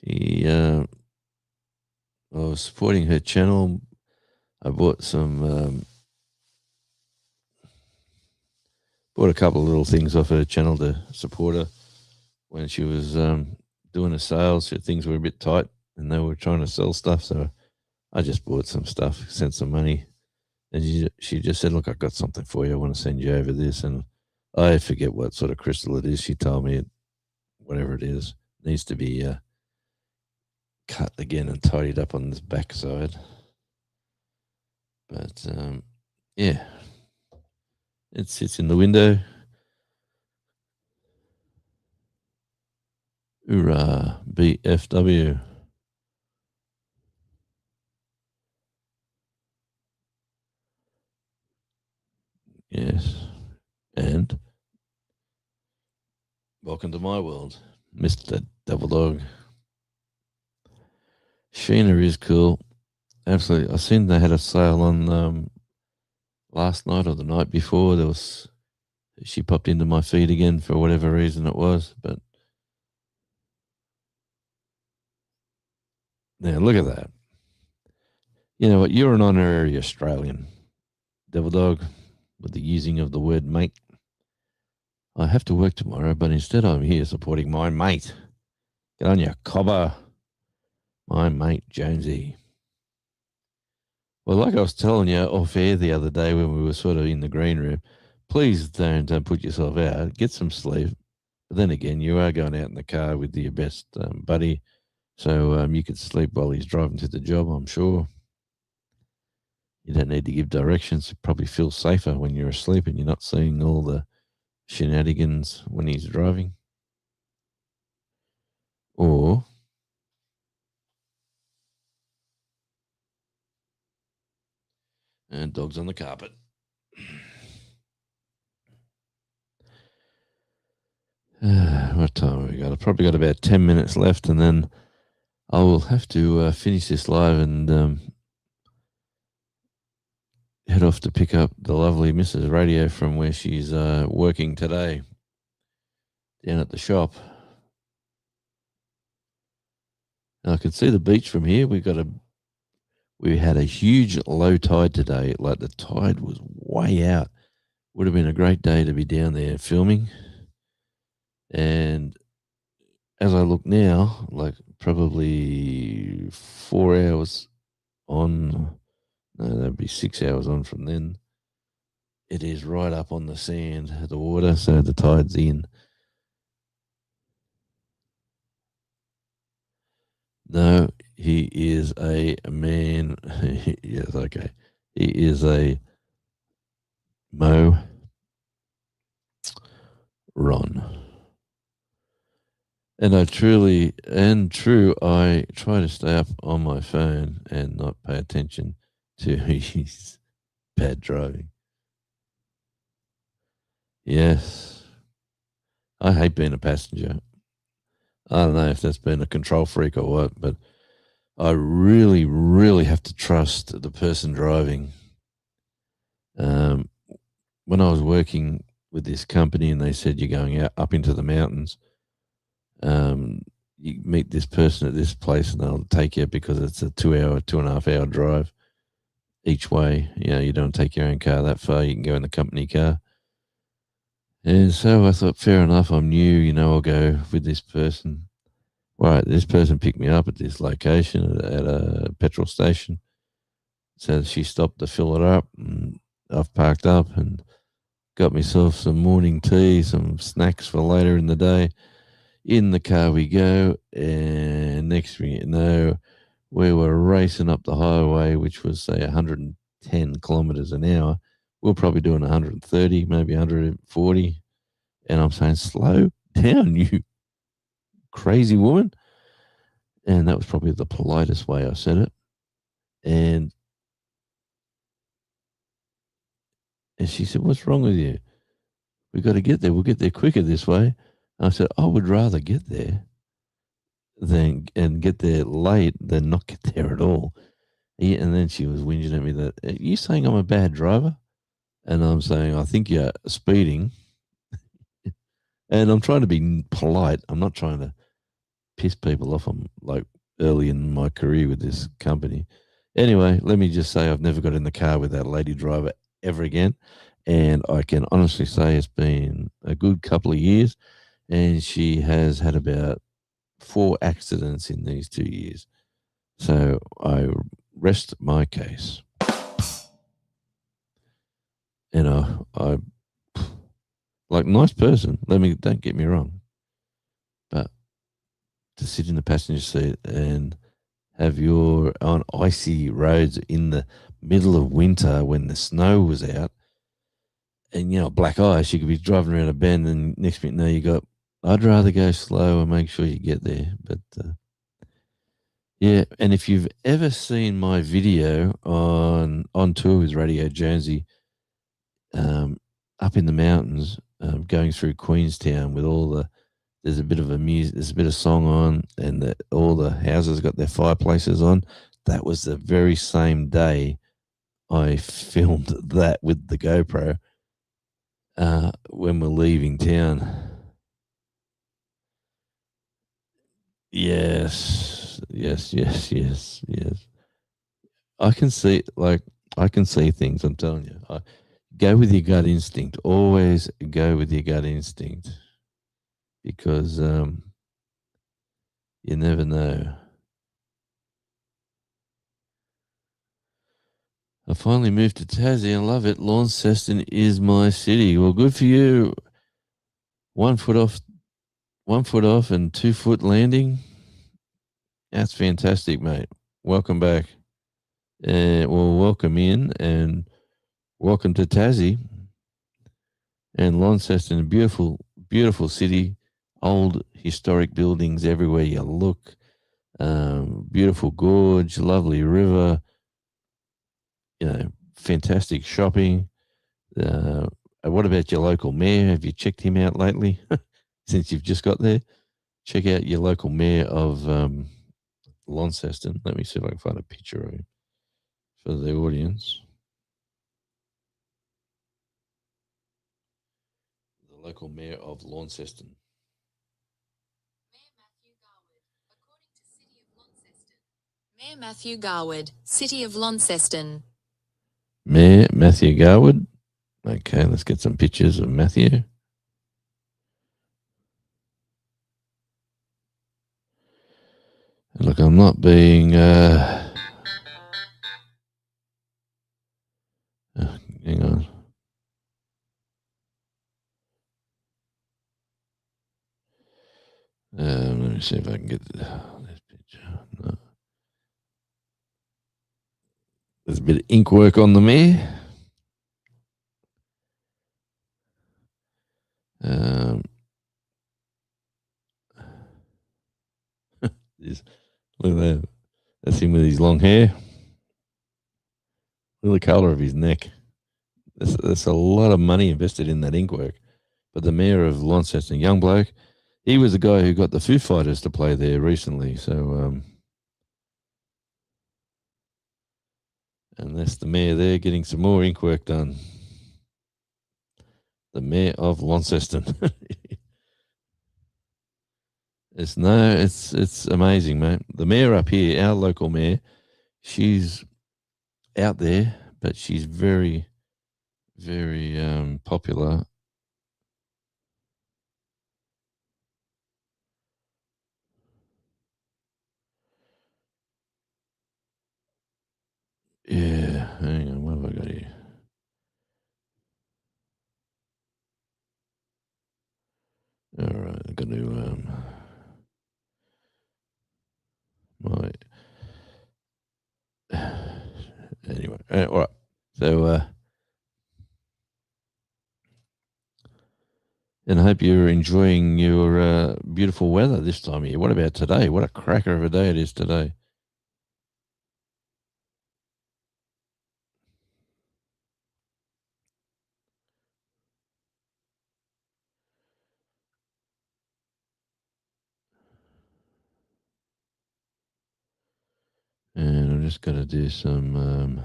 She, I was supporting her channel. I bought bought a couple of little things off her channel to support her when she was doing her sales. Things were a bit tight and they were trying to sell stuff. So I just bought some stuff, sent some money. And she just said, look, I got something for you. I want to send you over this. And I forget what sort of crystal it is. She told me whatever it is needs to be cut again and tidied up on this backside. But yeah, it sits in the window. Hoorah, BFW. Yes. And welcome to my world, Mr. Devil Dog. Sheena is cool. Absolutely. I seen they had a sale on last night or the night before. She popped into my feed again for whatever reason it was. But now look at that. You know what? You're an honorary Australian, Devil Dog, with the using of the word mate. I have to work tomorrow, but instead I'm here supporting my mate. Get on your cobber. My mate, Jonesy. Well, like I was telling you off air the other day when we were sort of in the green room, please don't put yourself out. Get some sleep. But then again, you are going out in the car with your best buddy, so you could sleep while he's driving to the job, I'm sure. You don't need to give directions. You probably feel safer when you're asleep and you're not seeing all the shenanigans when he's driving. Or and dogs on the carpet. What time have we got? I've probably got about 10 minutes left, and then I will have to finish this live and head off to pick up the lovely Mrs. Radio from where she's working today down at the shop. Now, I can see the beach from here. We had a huge low tide today. Like, the tide was way out. Would have been a great day to be down there filming. And as I look now, like probably 4 hours on, no, that'd be 6 hours on from then. it is right up on the sand, the water, so the tide's in. No, he is a man. Yes, okay. He is a moron. And I truly and true, I try to stay up on my phone and not pay attention to his bad driving. Yes. I hate being a passenger. I don't know if that's been a control freak or what, but I really, really have to trust the person driving. When I was working with this company and they said you're going out up into the mountains, you meet this person at this place and they'll take you because it's a 2.5 hour drive each way. You don't take your own car that far. You can go in the company car. And so I thought, fair enough, I'm new, I'll go with this person. Right, this person picked me up at this location at a petrol station. So she stopped to fill it up, and I've parked up and got myself some morning tea, some snacks for later in the day. In the car we go, and next thing you know, we were racing up the highway, which was, say, 110 kilometres an hour. We're probably doing 130, maybe 140. And I'm saying, slow down, you crazy woman. And that was probably the politest way I said it. And she said, what's wrong with you? We've got to get there. We'll get there quicker this way. And I said, I would rather get there and get there late than not get there at all. And then she was whinging at me that, are you saying I'm a bad driver? And I'm saying, I think you're speeding. And I'm trying to be polite. I'm not trying to piss people off. I'm like early in my career with this company. Anyway, let me just say I've never got in the car with that lady driver ever again. And I can honestly say it's been a good couple of years. And she has had about 4 accidents in these 2 years. So I rest my case. I like, nice person. Don't get me wrong. But to sit in the passenger seat and have your on icy roads in the middle of winter when the snow was out, and black ice, you could be driving around a bend, and next minute, you got, I'd rather go slow and make sure you get there. But yeah, and if you've ever seen my video on tour with Radio Jonesy, up in the mountains, going through Queenstown with there's a bit of there's a bit of song on, and all the houses got their fireplaces on. That was the very same day I filmed that with the GoPro when we're leaving town. Yes. I can see things, I'm telling you. Go with your gut instinct. Always go with your gut instinct. Because you never know. I finally moved to Tassie. I love it. Launceston is my city. Well, good for you. 1 foot off and 2 foot landing. That's fantastic, mate. Welcome back. Welcome in and welcome to Tassie. And Launceston, a beautiful, beautiful city. Old historic buildings everywhere you look. Beautiful gorge, lovely river. Fantastic shopping. What about your local mayor? Have you checked him out lately? Since you've just got there, check out your local mayor of Launceston. Let me see if I can find a picture of him for the audience. The local mayor of Launceston. Mayor Matthew Garwood, City of Launceston. Mayor Matthew Garwood. Okay, let's get some pictures of Matthew. Look, I'm not being hang on. Let me see if I can get this picture. No. There's a bit of ink work on the mare. Look at that. That's him with his long hair. Look at the colour of his neck. That's a lot of money invested in that ink work. But the mayor of Launceston, young bloke, he was the guy who got the Foo Fighters to play there recently. So, and that's the mayor there getting some more ink work done. The mayor of Launceston. It's amazing, mate. The mayor up here, our local mayor, she's out there, but she's very, very popular. Yeah, hang on, what have I got here? All right, I've got to anyway. All right, so and I hope you're enjoying your beautiful weather this time of year. What about today? What a cracker of a day it is today. And I'm just going to do some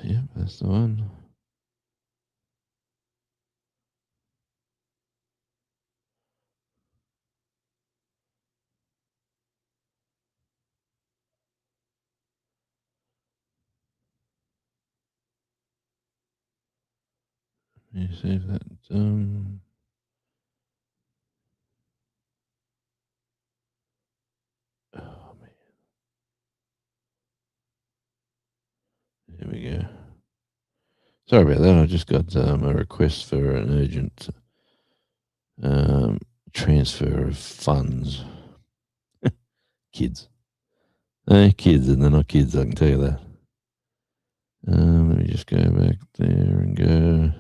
yep, that's the one. Let me see if that oh man. There we go. Sorry about that. I just got a request for an urgent transfer of funds. Kids. Kids, and they're not kids, I can tell you that. Let me just go back there and go.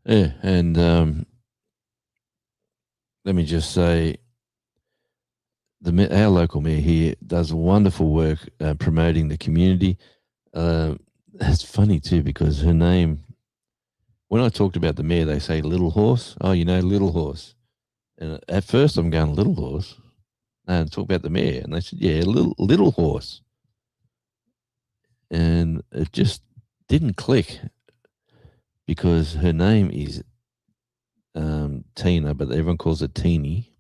Yeah, and let me just say, our local mayor here does wonderful work promoting the community. It's funny too, because her name, when I talked about the mayor, they say Little Horse. Oh, you know, Little Horse. And at first I'm going, Little Horse? And talk about the mayor. And they said, yeah, Little Horse. And it just didn't click, because her name is Tina, but everyone calls it Teeny.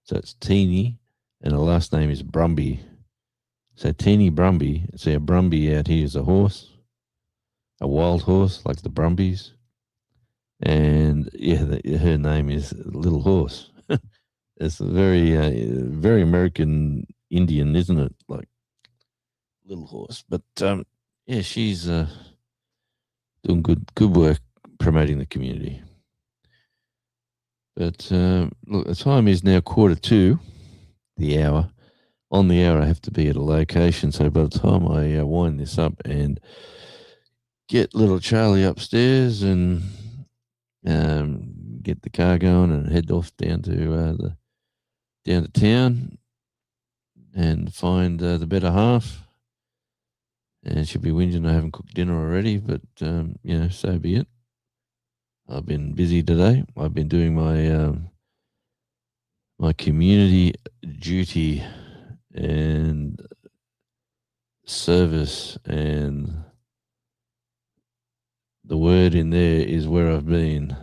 So it's Teeny, and her last name is Brumby. So Teeny Brumby. So a Brumby out here is a horse, a wild horse like the Brumbies. And yeah, her name is Little Horse. It's a very American Indian, isn't it? Like Little Horse. But yeah, she's doing good work promoting the community. But look, the time is now 1:45, the hour. On the hour, I have to be at a location. So by the time I wind this up and get little Charlie upstairs and get the car going and head off down to town and find the better half. And she'll be whinging I haven't cooked dinner already, but so be it. I've been busy today. I've been doing my my community duty and service, and the word in there is where I've been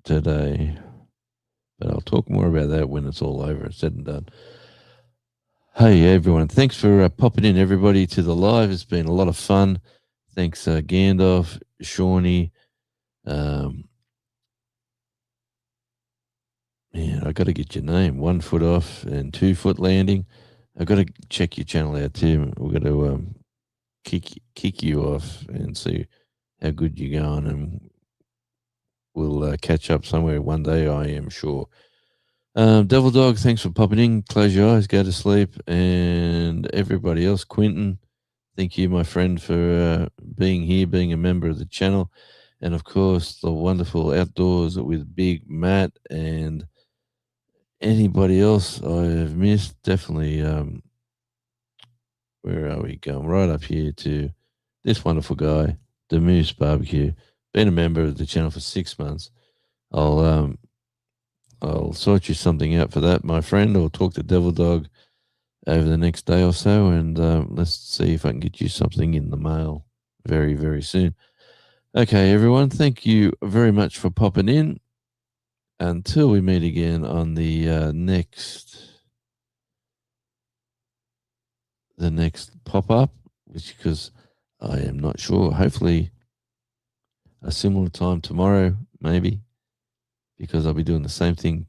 today. But I'll talk more about that when it's all over. It's said and done. Hey, everyone. Thanks for popping in, everybody, to the live. It's been a lot of fun. Thanks, Gandalf, Shawnee, I got to get your name. 1 foot off and 2 foot landing. I got to check your channel out too. We're going to kick you off and see how good you're going, and we'll catch up somewhere one day, I am sure. Devil Dog, thanks for popping in. Close your eyes, go to sleep, and everybody else, Quentin, thank you, my friend, for being here, being a member of the channel, and of course the wonderful Outdoors with Big Matt, and anybody else I have missed. Definitely, where are we going? Right up here to this wonderful guy, the Moose Barbecue. Been a member of the channel for 6 months. I'll sort you something out for that, my friend, or talk to Devil Dog over the next day or so, and let's see if I can get you something in the mail very, very soon. Okay, everyone, thank you very much for popping in. Until we meet again on the next pop-up, which, because I am not sure, hopefully a similar time tomorrow, maybe, because I'll be doing the same thing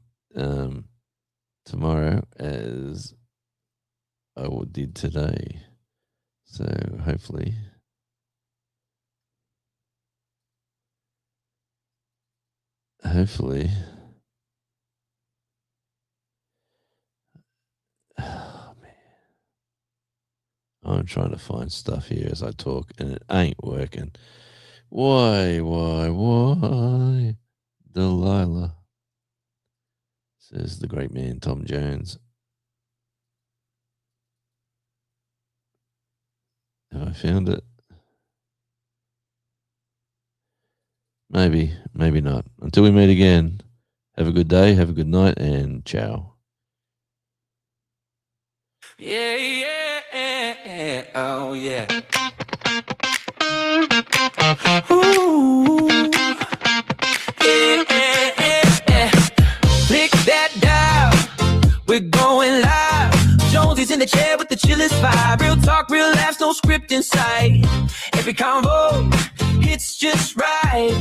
tomorrow as I did today. So hopefully oh man, I'm trying to find stuff here as I talk and it ain't working. Why Delilah, says the great man Tom Jones. Have I found it? Maybe, maybe not. Until we meet again, have a good day, have a good night, and ciao. Yeah, yeah, oh yeah. Ooh, yeah. Click that dial, we're going live. Jonesy's in the chair with the chillest vibe. Real talk, real laughs, no script in sight. Every convo hits just right.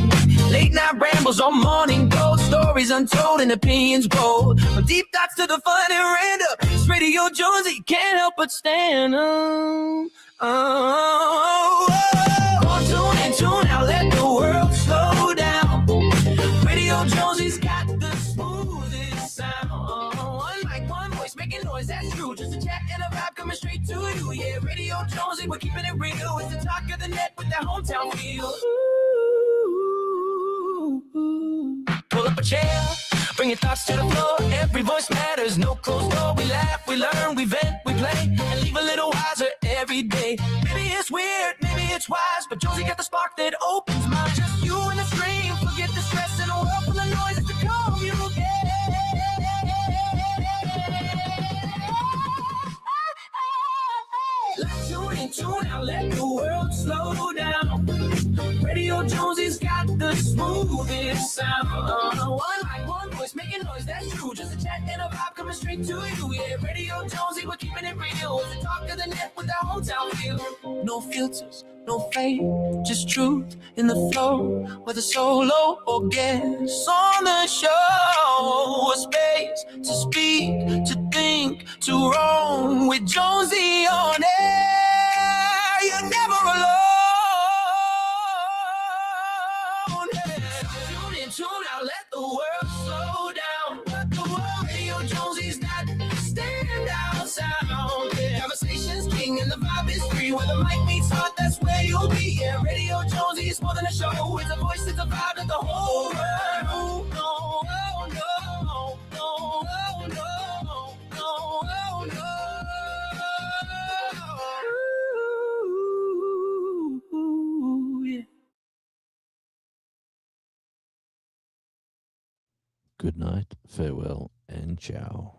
Late night rambles on morning gold. Stories untold and opinions bold. From deep thoughts to the fun and random. It's Radio Jonesy, can't help but stand on. Tune out, let the world slow down. Radio Jonesy's got the smoothest sound. One mic, one voice, making noise, that's true. Just a chat and a vibe coming straight to you. Yeah, Radio Jonesy, we're keeping it real. It's the talk of the net with that hometown feel. Pull up a chair, bring your thoughts to the floor. Every voice matters, no closed door. We laugh, we learn, we vent, we play, and leave a little wiser every day. Maybe it's weird, maybe it's wise, but Jonesy got the spark that opens minds. Just you and the stream, forget the stress in a world full of noise. It's the calm you get. Let's tune out, let the world slow down. Radio Jonesy's got the smoothest sound. One mic, one voice, making noise, that's true. Just a chat and a vibe coming straight to you. Yeah, Radio Jonesy, we're keeping it real. It's the talk of the net with that hometown feel. No filters, no fake, just truth in the flow. Whether solo or guest on the show, a space to speak, to think, to roam with Jonesy on air. You're never alone. Tune out, let the world slow down. Let the world, Radio Jonesy's got standout sound. Yeah. Conversations king and the vibe is free. Where the mic meets heart, that's where you'll be. Yeah, Radio Jonesy is more than a show. It's a voice, it's a vibe that the whole world. No, no, no, no, no, no, no, no. Ooh, yeah. Good night, farewell, and ciao.